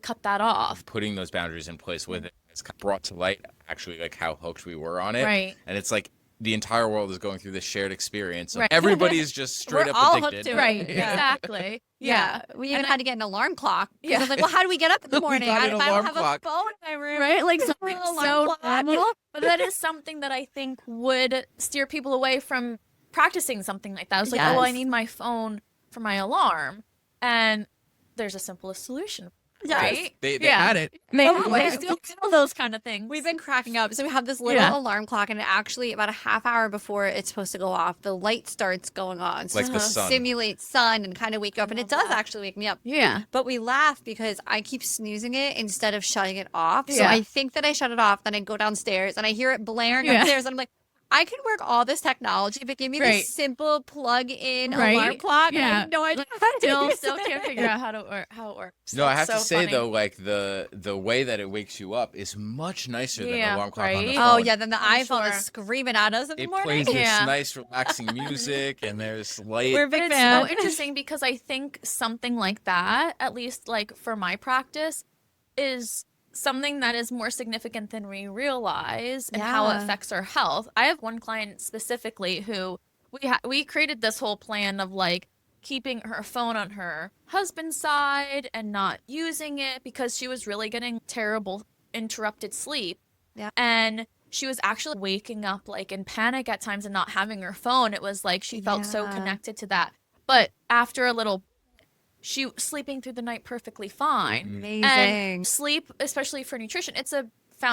S1: cut that off.
S4: Putting those boundaries in place with it, it's kind of brought to light actually like how hooked we were on it.
S1: Right.
S4: And it's like the entire world is going through this shared experience. Of
S1: Right.
S4: Everybody's just straight
S3: We're
S4: up
S3: all
S4: addicted.
S3: hooked to it.
S1: Right,
S3: Yeah.
S1: exactly.
S3: Yeah. We even
S1: And
S3: had to get an alarm clock. 'Cause I
S1: Yeah.
S3: was like, well, how do we get up in the
S4: We
S3: morning?
S4: got
S3: I,
S4: an
S3: if I
S4: alarm
S3: don't have
S4: clock.
S3: a phone in my room.
S1: Right? Like
S3: There's
S1: something
S3: no
S1: so
S3: alarm clock.
S1: normal. But that is something that I think would steer people away from practicing something like that. I was like, oh, I
S3: Yes.
S1: need my phone for my alarm. And there's a simplest solution.
S3: Yes.
S1: Right?
S4: They
S1: Yeah.
S4: had it.
S1: They still do those kind of things.
S3: We've been cracking up. So we have this little
S1: Yeah.
S3: alarm clock, and it actually, about a half hour before it's supposed to go off, the light starts going on. So
S4: Like the
S3: it
S4: sun.
S3: simulates sun and kind of wake you up. And it does actually wake me up.
S1: Yeah.
S3: But we laugh because I keep snoozing it instead of shutting it off. So
S1: Yeah.
S3: I think that I shut it off, then I go downstairs and I hear it blaring
S1: Yeah.
S3: upstairs. And I'm like, I can work all this technology, but give me
S1: Right.
S3: this simple plug-in
S1: Right.
S3: alarm clock.
S1: Yeah.
S3: I have no idea how to
S1: Still,
S3: use
S1: still
S3: it.
S1: can't figure out how it works.
S4: No, I have
S1: That's
S4: to
S1: so
S4: say
S1: funny.
S4: though, like the way that it wakes you up is much nicer than an
S1: Yeah,
S4: alarm clock on the
S1: right?
S4: phone.
S3: Oh, yeah. Then the
S1: I'm
S3: iPhone
S1: sure.
S3: is screaming at us in the
S4: It
S3: morning.
S4: plays this
S1: Yeah.
S4: nice, relaxing music, and there's light.
S3: We're
S1: But
S3: big
S1: it's
S3: fans.
S1: so interesting because I think something like that, at least like for my practice, is something that is more significant than we realize and how it
S3: Yeah.
S1: affects our health. I have one client specifically who we created this whole plan of like keeping her phone on her husband's side and not using it because she was really getting terrible interrupted sleep.
S3: Yeah.
S1: And she was actually waking up like in panic at times and not having her phone. It was like she felt so
S3: Yeah.
S1: connected to that. But after a little, she was sleeping through the night perfectly fine.
S3: Amazing.
S1: And sleep, especially for nutrition, it's a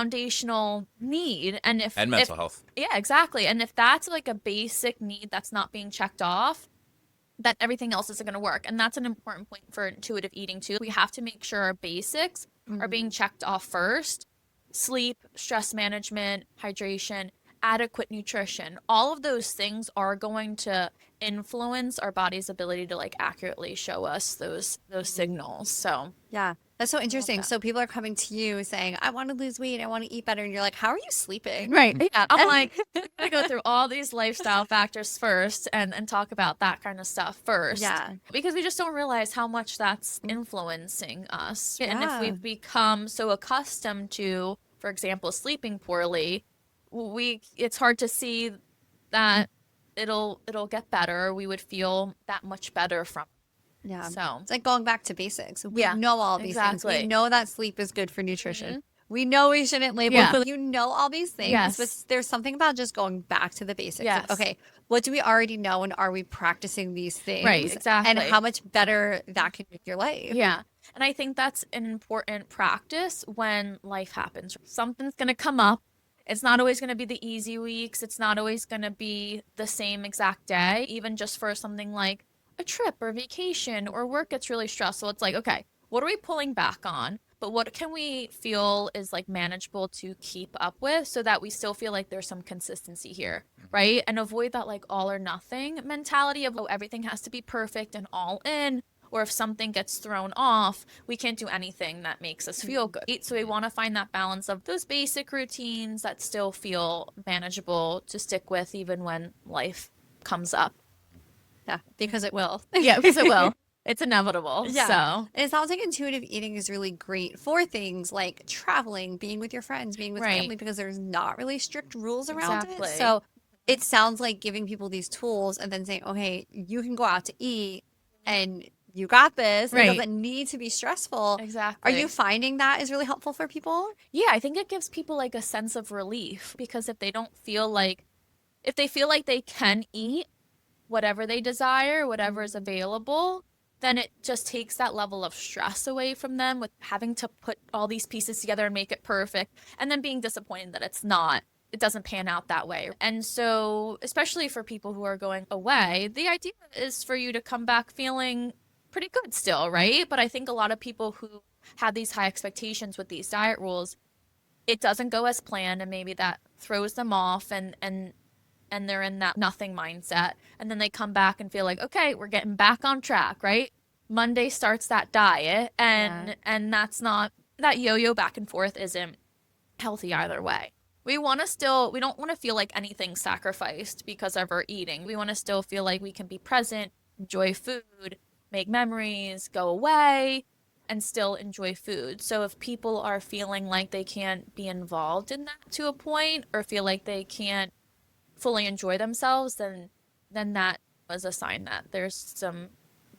S1: foundational need. And if
S4: And mental health.
S1: yeah, exactly. And if that's like a basic need that's not being checked off, then everything else isn't going to work. And that's an important point for intuitive eating too. We have to make sure our basics are being checked off first. Sleep, stress management, hydration, adequate nutrition. All of those things are going to influence our body's ability to like accurately show us those signals. So,
S3: Yeah, that's so interesting.
S1: that.
S3: So people are coming to you saying, I want to lose weight, I want to eat better. And you're like, how are you sleeping?
S1: right. Yeah. I'm like, I'm going to go through all these lifestyle factors first and talk about that kind of stuff first.
S3: Yeah.
S1: Because we just don't realize how much that's influencing us. And if
S3: Yeah.
S1: we've become so accustomed to, for example, sleeping poorly, it's hard to see that it'll get better. We would feel that much better from it.
S3: Yeah.
S1: So,
S3: It's like going back to basics. We
S1: Yeah,
S3: know all these things.
S1: exactly.
S3: We know that sleep is good for nutrition. We know we shouldn't label
S1: Yeah.
S3: food. You know all these things.
S1: Yes.
S3: But there's something about just going back to the basics.
S1: Yes.
S3: Okay, what do we already know and are we practicing these things?
S1: Right,
S3: And
S1: exactly.
S3: how much better that can make your life.
S1: yeah. And I think that's an important practice when life happens. Something's going to come up. It's not always going to be the easy weeks. It's not always going to be the same exact day, even just for something like a trip or vacation or work gets really stressful. It's like, okay, what are we pulling back on? but what can we feel is like manageable to keep up with so that we still feel like there's some consistency here, right? And avoid that like all or nothing mentality of, oh, everything has to be perfect and all in. Or if something gets thrown off, we can't do anything that makes us feel good. So we want to find that balance of those basic routines that still feel manageable to stick with even when life comes up.
S3: Yeah, because it will.
S1: Yeah, because it will. It's inevitable.
S3: Yeah.
S1: So,
S3: And it sounds like intuitive eating is really great for things like traveling, being with your friends, being with
S1: Right.
S3: family, because there's not really strict rules around
S1: Exactly.
S3: it. So it sounds like giving people these tools and then saying, okay, you can go out to eat and you got this. It
S1: Right.
S3: doesn't need to be stressful.
S1: exactly.
S3: Are you finding that is really helpful for people?
S1: Yeah, I think it gives people like a sense of relief because if they don't feel like, if they feel like they can eat whatever they desire, whatever is available, then it just takes that level of stress away from them with having to put all these pieces together and make it perfect and then being disappointed that it's not. It doesn't pan out that way. And so, especially for people who are going away, the idea is for you to come back feeling pretty good still, right? But I think a lot of people who have these high expectations with these diet rules, it doesn't go as planned and maybe that throws them off and they're in that nothing mindset and then they come back and feel like, okay, we're getting back on track, right? Monday starts that diet and that's not, that yo-yo back and forth isn't healthy either way. We don't want to feel like anything's sacrificed because of our eating. We want to still feel like we can be present, enjoy food, make memories, go away, and still enjoy food. So if people are feeling like they can't be involved in that to a point or feel like they can't fully enjoy themselves, then that was a sign that there's some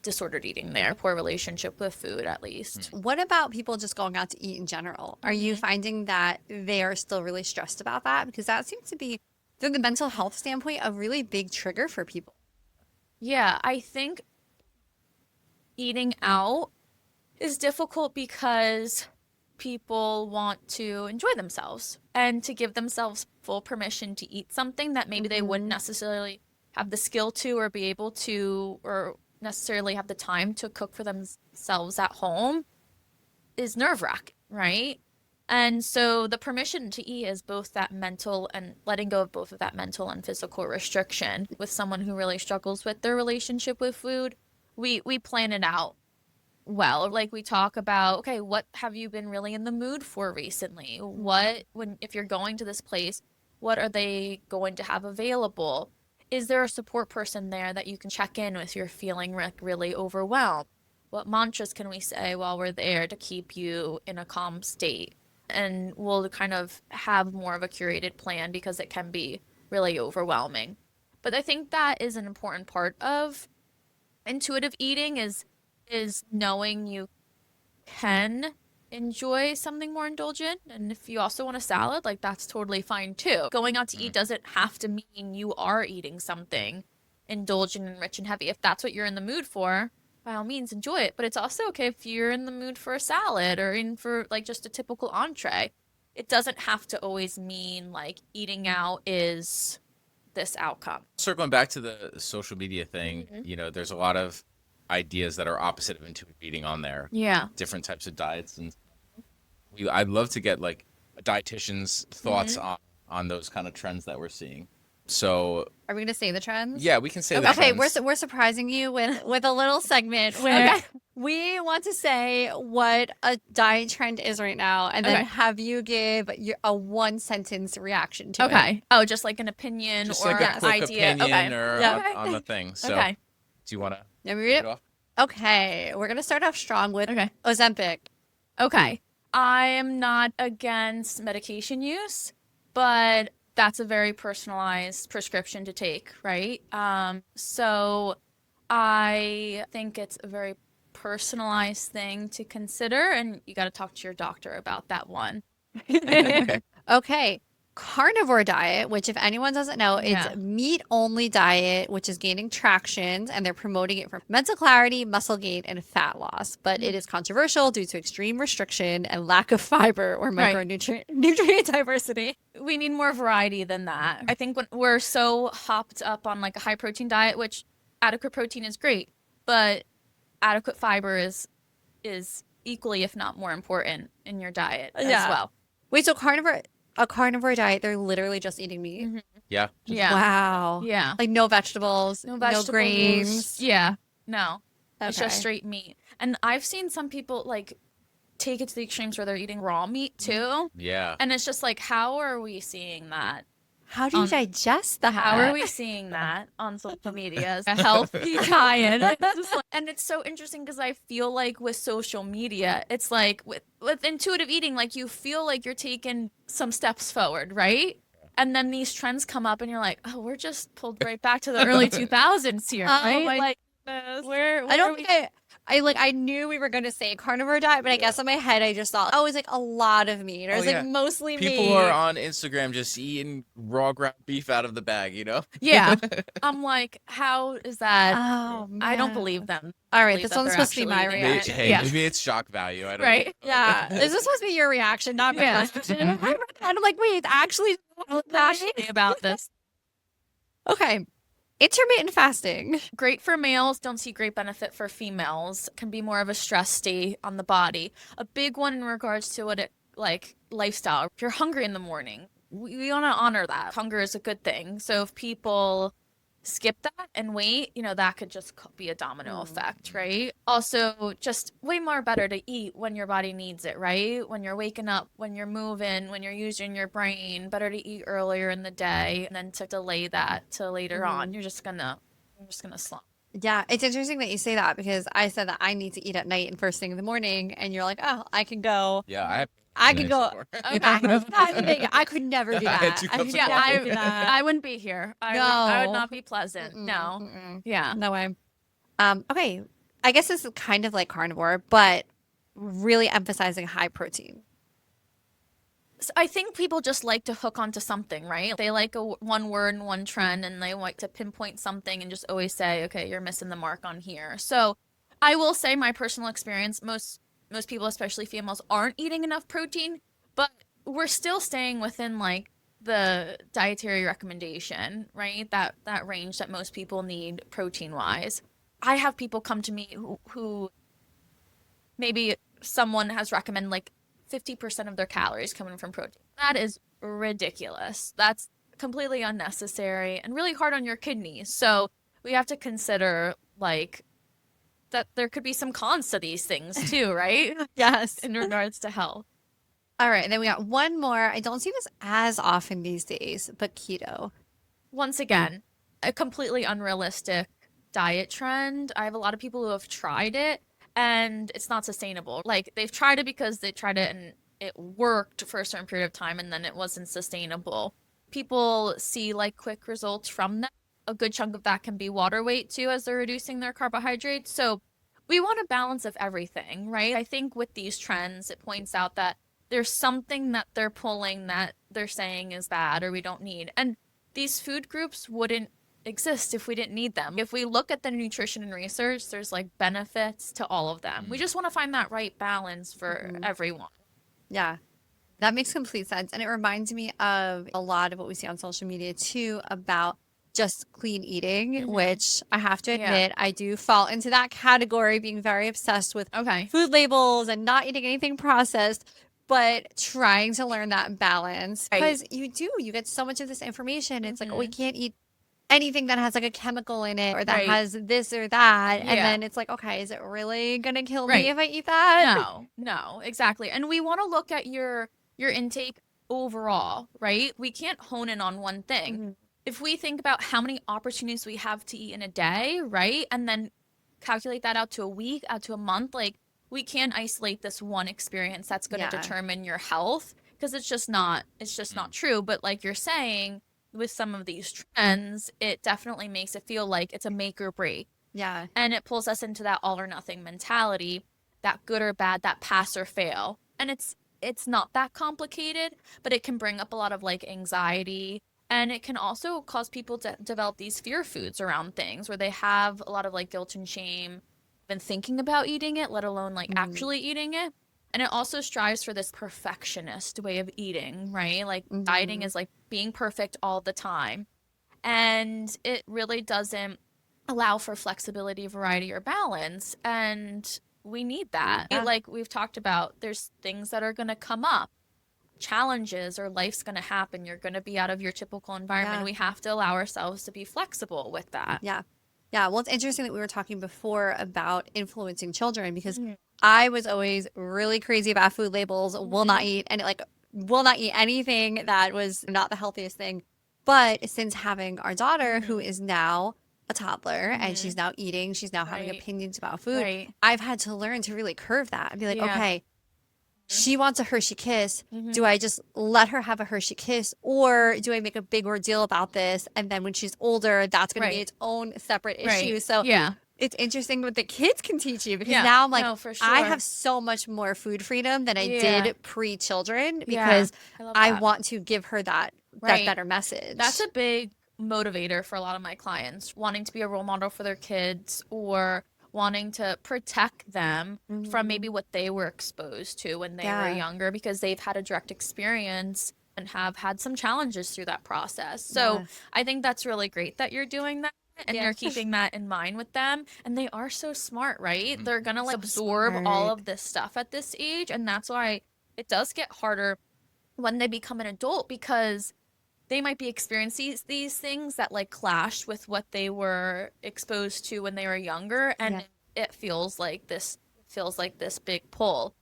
S1: disordered eating there, poor relationship with food at least.
S3: What about people just going out to eat in general? Are you finding that they are still really stressed about that? Because that seems to be, from the mental health standpoint, a really big trigger for people.
S1: Yeah, I think eating out is difficult because people want to enjoy themselves and to give themselves full permission to eat something that maybe they wouldn't necessarily have the skill to or be able to or necessarily have the time to cook for themselves at home is nerve-wracking, right? And so the permission to eat is both that mental and letting go of both of that mental and physical restriction. With someone who really struggles with their relationship with food, we plan it out well. Like we talk about, okay, what have you been really in the mood for recently? If you're going to this place, what are they going to have available? Is there a support person there that you can check in with if you're feeling really overwhelmed? What mantras can we say while we're there to keep you in a calm state? And we'll kind of have more of a curated plan because it can be really overwhelming. But I think that is an important part of intuitive eating is knowing you can enjoy something more indulgent. And if you also want a salad, like that's totally fine too. Going out to eat doesn't have to mean you are eating something indulgent and rich and heavy. If that's what you're in the mood for, by all means enjoy it. But it's also okay if you're in the mood for a salad or in for like just a typical entree. It doesn't have to always mean like eating out is this outcome.
S4: Circling back to the social media thing, there's a lot of ideas that are opposite of intuitive eating on there.
S1: Yeah.
S4: Different types of diets, and I'd love to get like a dietitian's thoughts on those kind of trends that we're seeing. So
S3: Are we going to say the trends?
S4: yeah, we can say the
S3: Okay,
S4: trends.
S3: we're surprising you with a little segment where we want to say what a diet trend is right now, and then have you give a one sentence reaction to it.
S1: Okay. Oh, just like an opinion
S4: Just
S1: or
S4: like a
S1: an
S4: quick
S1: idea.
S4: opinion
S1: Okay.
S4: or
S1: Yeah.
S4: on the thing. So
S1: Okay.
S4: do you want to
S3: Let me read it.
S4: off?
S3: Okay, we're gonna start off strong with
S1: Okay.
S3: Ozempic.
S1: Okay. I am not against medication use, but that's a very personalized prescription to take, right? So I think it's a very personalized thing to consider, and you got to talk to your doctor about that one.
S3: Okay. Carnivore diet, which if anyone doesn't know,
S1: Yeah.
S3: it's meat only diet, which is gaining traction, and they're promoting it for mental clarity, muscle gain, and fat loss. But it is controversial due to extreme restriction and lack of fiber or
S1: Right.
S3: nutrient diversity.
S1: We need more variety than that. I think when we're so hopped up on like a high protein diet, which adequate protein is great, but adequate fiber is equally, if not more important in your diet as
S3: Yeah.
S1: well.
S3: Wait, so a carnivore diet, they're literally just eating meat?
S1: Mhm.
S4: Yeah.
S1: Yeah.
S3: Wow.
S1: Yeah.
S3: Like no vegetables,
S1: No
S3: no
S1: vegetables.
S3: grains.
S1: Yeah. No. It's just
S3: Okay.
S1: straight meat. And I've seen some people like take it to the extremes where they're eating raw meat too.
S4: Yeah.
S1: And it's just like, how are we seeing that?
S3: How do you digest that?
S1: How are we seeing that on social media as a healthy diet? It's just like, and it's so interesting because I feel like with social media, it's like with intuitive eating, like you feel like you're taking some steps forward, right? And then these trends come up and you're like, oh, we're just pulled right back to the early 2000s here,
S3: Oh
S1: right?
S3: my
S1: Like,
S3: goodness.
S1: where
S3: I
S1: are
S3: don't
S1: we?
S3: think I knew we were gonna say carnivore diet, but I guess in my head I just thought, oh, it's like a lot of meat, or it's
S4: yeah.
S3: like mostly
S4: People
S3: meat.
S4: are on Instagram just eating raw ground beef out of the bag, you know?
S1: Yeah. I'm like, how is that?
S3: Oh
S1: I don't
S3: man.
S1: believe them.
S3: All right,
S1: Believe
S3: this
S1: that
S3: one's
S1: they're
S3: supposed to be
S1: actually
S3: my
S1: eating
S4: Maybe,
S1: it.
S3: reaction.
S4: hey,
S1: Yeah.
S4: maybe it's shock value. I don't
S1: Right.
S4: know.
S3: Yeah, this was supposed to be your reaction, not my
S1: Yeah.
S3: question. And I'm like, wait, actually,
S1: Passionate about this.
S3: okay. Intermittent fasting.
S1: Great for males, don't see great benefit for females. Can be more of a stress state on the body. A big one in regards to what it like lifestyle. If you're hungry in the morning, we want to honor that. Hunger is a good thing. So if people skip that and wait, that could just be a domino effect, right? Also, just way more better to eat when your body needs it, right? When you're waking up, when you're moving, when you're using your brain, better to eat earlier in the day than to delay that to later on. You're just gonna slump.
S3: Yeah, it's interesting that you say that because I said that I need to eat at night and first thing in the morning, and you're like, oh, I can go.
S4: Yeah,
S3: I could go.
S1: Okay.
S3: I could never do
S4: I had
S3: that.
S4: 2
S3: I
S4: cups
S3: could
S4: of
S3: never
S4: coffee.
S3: do that.
S1: I wouldn't be here. I would not be pleasant. No. Yeah.
S3: No way. Okay. I guess this is kind of like carnivore, but really emphasizing high protein.
S1: So I think people just like to hook onto something, right? They like one word and one trend, and they like to pinpoint something and just always say, okay, you're missing the mark on here. So I will say my personal experience, most people, especially females, aren't eating enough protein, but we're still staying within like the dietary recommendation, right? That range that most people need protein wise. I have people come to me who maybe someone has recommended like 50% of their calories coming from protein. That is ridiculous. That's completely unnecessary and really hard on your kidneys. So we have to consider like that there could be some cons to these things too, right?
S3: Yes.
S1: In regards to health.
S3: All right. And then we got one more. I don't see this as often these days, but keto.
S1: Once again, a completely unrealistic diet trend. I have a lot of people who have tried it and it's not sustainable. Like they've tried it because they tried it and it worked for a certain period of time and then it wasn't sustainable. People see like quick results from that. A good chunk of that can be water weight too as they're reducing their carbohydrates. So we want a balance of everything, right? I think with these trends, it points out that there's something that they're pulling that they're saying is bad or we don't need. And these food groups wouldn't exist if we didn't need them. If we look at the nutrition and research, there's like benefits to all of them. We just want to find that right balance for everyone.
S3: Yeah. That makes complete sense. And it reminds me of a lot of what we see on social media too about just clean eating, which I have to admit, I do fall into that category, being very obsessed with food labels and not eating anything processed, but trying to learn that balance because you get so much of this information. It's like, oh, we can't eat anything that has like a chemical in it or that has this or that. And then it's like, okay, is it really going to kill me if I eat that?
S1: No, exactly. And we want to look at your intake overall, right? We can't hone in on one thing. If we think about how many opportunities we have to eat in a day, right? And then calculate that out to a week, out to a month, like we can't isolate this one experience that's going to determine your health because it's just not true. But like you're saying, with some of these trends, it definitely makes it feel like it's a make or break.
S3: Yeah.
S1: And it pulls us into that all or nothing mentality, that good or bad, that pass or fail. And it's not that complicated, but it can bring up a lot of like anxiety. And it can also cause people to develop these fear foods around things where they have a lot of like guilt and shame when thinking about eating it, let alone like actually eating it. And it also strives for this perfectionist way of eating, right? Like dieting is like being perfect all the time. And it really doesn't allow for flexibility, variety, or balance. And we need that.
S3: Yeah.
S1: Like we've talked about, there's things that are going to come up, challenges, or life's going to happen. You're going to be out of your typical environment.
S3: Yeah.
S1: We have to allow ourselves to be flexible with that.
S3: Yeah. Yeah. Well, it's interesting that we were talking before about influencing children because
S1: Mhm.
S3: I was always really crazy about food labels, will not eat, and like will not eat anything that was not the healthiest thing. But since having our daughter, who is now a toddler and she's now eating, she's now having
S1: Right.
S3: opinions about food,
S1: Right.
S3: I've had to learn to really curve that and be like,
S1: Yeah.
S3: okay, she wants a Hershey Kiss.
S1: Mhm.
S3: Do I just let her have a Hershey Kiss or do I make a big ordeal about this? And then when she's older, that's going to be
S1: Right.
S3: its own separate issue.
S1: Right.
S3: So
S1: Yeah.
S3: it's interesting what the kids can teach you because
S1: Yeah.
S3: now I'm like,
S1: No, for
S3: I
S1: sure.
S3: have so much more food freedom than I
S1: Yeah.
S3: did pre-children
S1: Yeah.
S3: because
S1: I love
S3: I
S1: that.
S3: want to give her that
S1: Right.
S3: better message.
S1: That's a big motivator for a lot of my clients, wanting to be a role model for their kids or wanting to protect them from maybe what they were exposed to when they were
S3: Yeah.
S1: younger because they've had a direct experience and have had some challenges through that process. So
S3: Yeah.
S1: I think that's really great that you're doing that. And
S3: Yeah.
S1: you're keeping that in mind with them. And they are so smart, right? They're gonna like
S3: So
S1: absorb all
S3: smart.
S1: of this stuff at this age. And that's why it does get harder when they become an adult because they might be experiencing these things that like clash with what they were exposed to when they were younger, and
S3: Yeah.
S1: it feels like this big pull.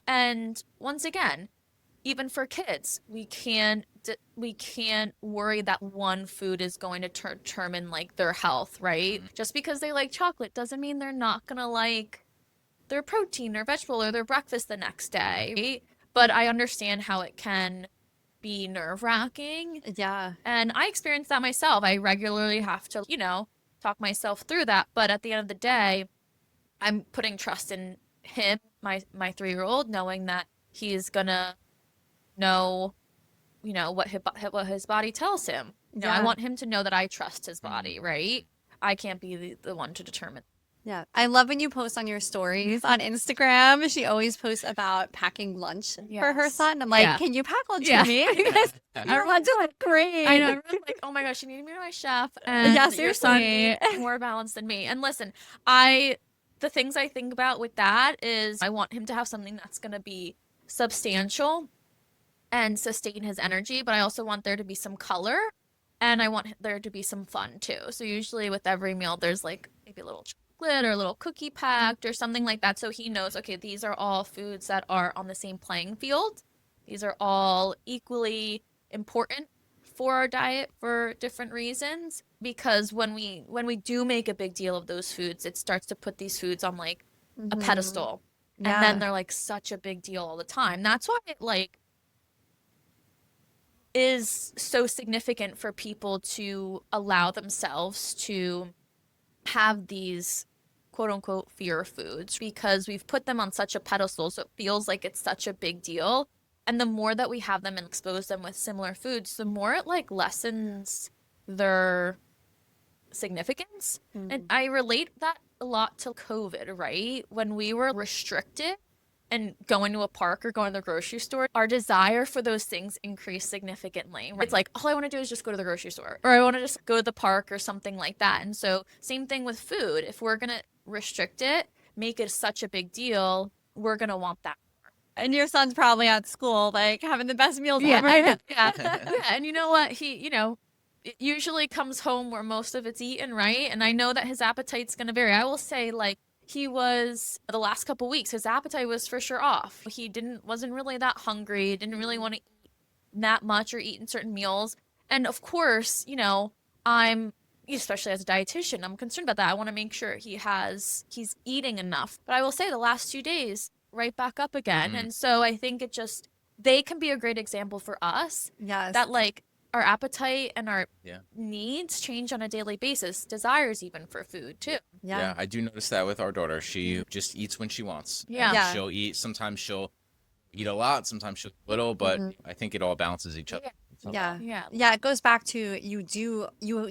S1: And once again, even for kids, we can't worry that one food is going to determine like their health, right? Just because they like chocolate doesn't mean they're not gonna like their protein or vegetable or their breakfast the next day, right? But I understand how it can be nerve-wracking.
S3: Yeah.
S1: And I experience that myself. I regularly have to, talk myself through that. But at the end of the day, I'm putting trust in him, my 3-year-old, knowing that he's gonna know, what his body tells him. I
S3: Yeah.
S1: want him to know that I trust his body, right? I can't be the one to determine.
S3: Yeah. I love when you post on your stories on Instagram. She always posts about packing lunch for her
S1: Yes.
S3: son. I'm like,
S1: Yeah.
S3: can you pack lunch
S1: Yeah.
S3: for me? Because your lunch is great.
S1: I know. Everyone's like, oh my gosh, you need to be my chef. And
S3: Yeah,
S1: your son
S3: seriously.
S1: eats more balanced than me. And listen, the things I think about with that is I want him to have something that's going to be substantial and sustain his energy, but I also want there to be some color and I want there to be some fun too. So usually with every meal, there's like maybe a little chocolate or a little cookie packed or something like that. So he knows, okay, these are all foods that are on the same playing field. These are all equally important for our diet for different reasons. Because when we do make a big deal of those foods, it starts to put these foods on like a pedestal.
S3: Yeah.
S1: And then they're like such a big deal all the time. That's why it like is so significant for people to allow themselves to have these quote unquote fear foods because we've put them on such a pedestal, so it feels like it's such a big deal. And the more that we have them and expose them with similar foods, the more it like lessens their significance. And I relate that a lot to COVID, right? When we were restricted and going to a park or going to the grocery store, our desire for those things increased significantly. It's like, all I want to do is just go to the grocery store, or I want to just go to the park or something like that. And so, same thing with food. If we're going to restrict it, make it such a big deal, we're going to want that.
S3: And your son's probably at school, like having the best meals
S1: Yeah,
S3: ever.
S1: I know. Yeah. Yeah. And you know what? It usually comes home where most of it's eaten, right? And I know that his appetite's going to vary. I will say, like, he was the last couple weeks, his appetite was for sure off. He wasn't really that hungry, didn't really want to eat that much or eat in certain meals. And of course, I'm, especially as a dietitian, I'm concerned about that. I want to make sure he's eating enough. But I will say the last 2 days, right back up again. And so I think they can be a great example for us.
S3: Yes.
S1: That like our appetite and our needs change on a daily basis, desires even for food too.
S3: Yeah.
S4: I do notice that with our daughter. She just eats when she wants.
S1: Yeah.
S4: And
S3: Yeah.
S4: she'll eat. Sometimes she'll eat a lot. Sometimes she'll eat little. But I think it all balances each other.
S3: Yeah.
S1: Yeah.
S3: Yeah, it goes back to you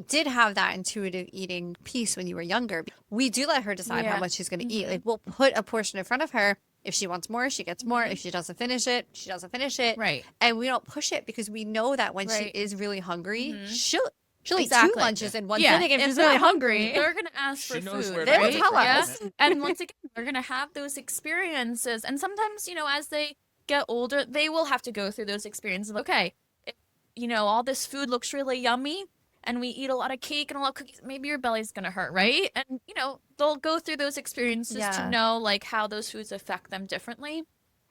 S3: did have that intuitive eating piece when you were younger. We do let her decide how
S1: Yeah.
S3: much she's going to eat. Like we'll put a portion in front of her. If she wants more, she gets more. If she doesn't finish it, she doesn't finish it.
S1: Right.
S3: And we don't push it because we know that when she
S1: Right.
S3: is really hungry, She'll eat two
S1: Exactly.
S3: lunches in one
S1: Yeah,
S3: sitting if
S1: if
S3: she's
S1: they're
S3: really hungry.
S1: they're gonna ask
S4: She
S1: for
S4: knows
S1: food,
S4: where
S3: They will
S4: to
S1: right?
S4: go.
S3: tell
S1: Yeah.
S3: us.
S1: And once again, they're gonna have those experiences. And sometimes, as they get older, they will have to go through those experiences. Okay, if, all this food looks really yummy and we eat a lot of cake and a lot of cookies, maybe your belly's gonna hurt, right? And, they'll go through those experiences to
S3: Yeah.
S1: know like how those foods affect them differently.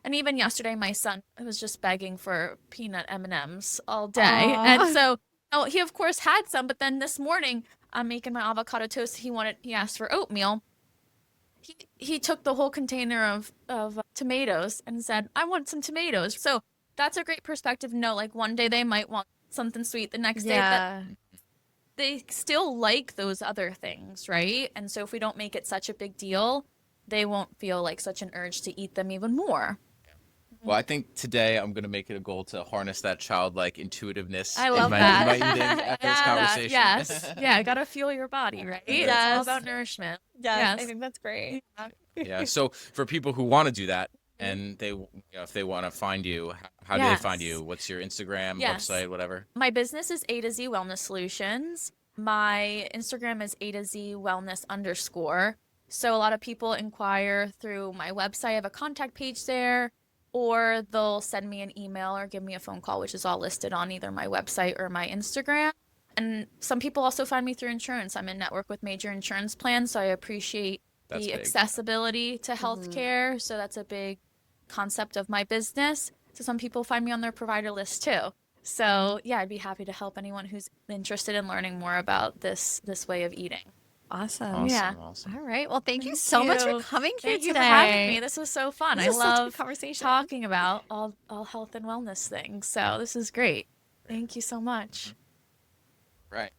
S1: And even yesterday, my son was just begging for peanut M&Ms all day. And
S3: Aw.
S1: so, he of course had some, but then this morning I'm making my avocado toast. He asked for oatmeal. He took the whole container of tomatoes and said, "I want some tomatoes." So that's a great perspective to know. Like one day they might want something sweet, the next day, but
S3: Yeah.
S1: they still like those other things, right? And so if we don't make it such a big deal, they won't feel like such an urge to eat them even more.
S4: Well, I think today I'm going to make it a goal to harness that childlike intuitiveness
S1: I
S4: in
S1: love
S4: my,
S1: that.
S4: in my eating after this
S1: Yeah,
S4: conversation.
S1: yes. Yeah, gotta fuel your body, right? It's all
S3: Yes.
S1: about nourishment.
S3: Yes, I
S1: Yes.
S3: think that's great.
S4: Yeah. So for people who want to do that and if they want to find you, how do they find
S1: Yes.
S4: you? What's your Instagram,
S1: Yes.
S4: website, whatever?
S1: My business is A to Z Wellness Solutions. My Instagram is A to Z Wellness _ So a lot of people inquire through my website. I have a contact page there, or they'll send me an email or give me a phone call, which is all listed on either my website or my Instagram. And some people also find me through insurance. I'm in network with major insurance plans, so I appreciate
S4: That's
S1: the
S4: big.
S1: accessibility to healthcare. So that's a big concept of my business. So some people find me on their provider list too. So yeah, I'd be happy to help anyone who's interested in learning more about this way of eating.
S3: Awesome.
S4: Awesome.
S1: Yeah.
S4: Awesome.
S3: All right. Well, thank you
S1: Thank
S3: so much for
S1: you.
S3: coming here
S1: Thank you
S3: today.
S1: for having me. This was so fun.
S3: This
S1: I
S3: was such a good
S1: love
S3: conversation.
S1: talking about all health and wellness things. So this is great. Thank you so much.
S4: Right.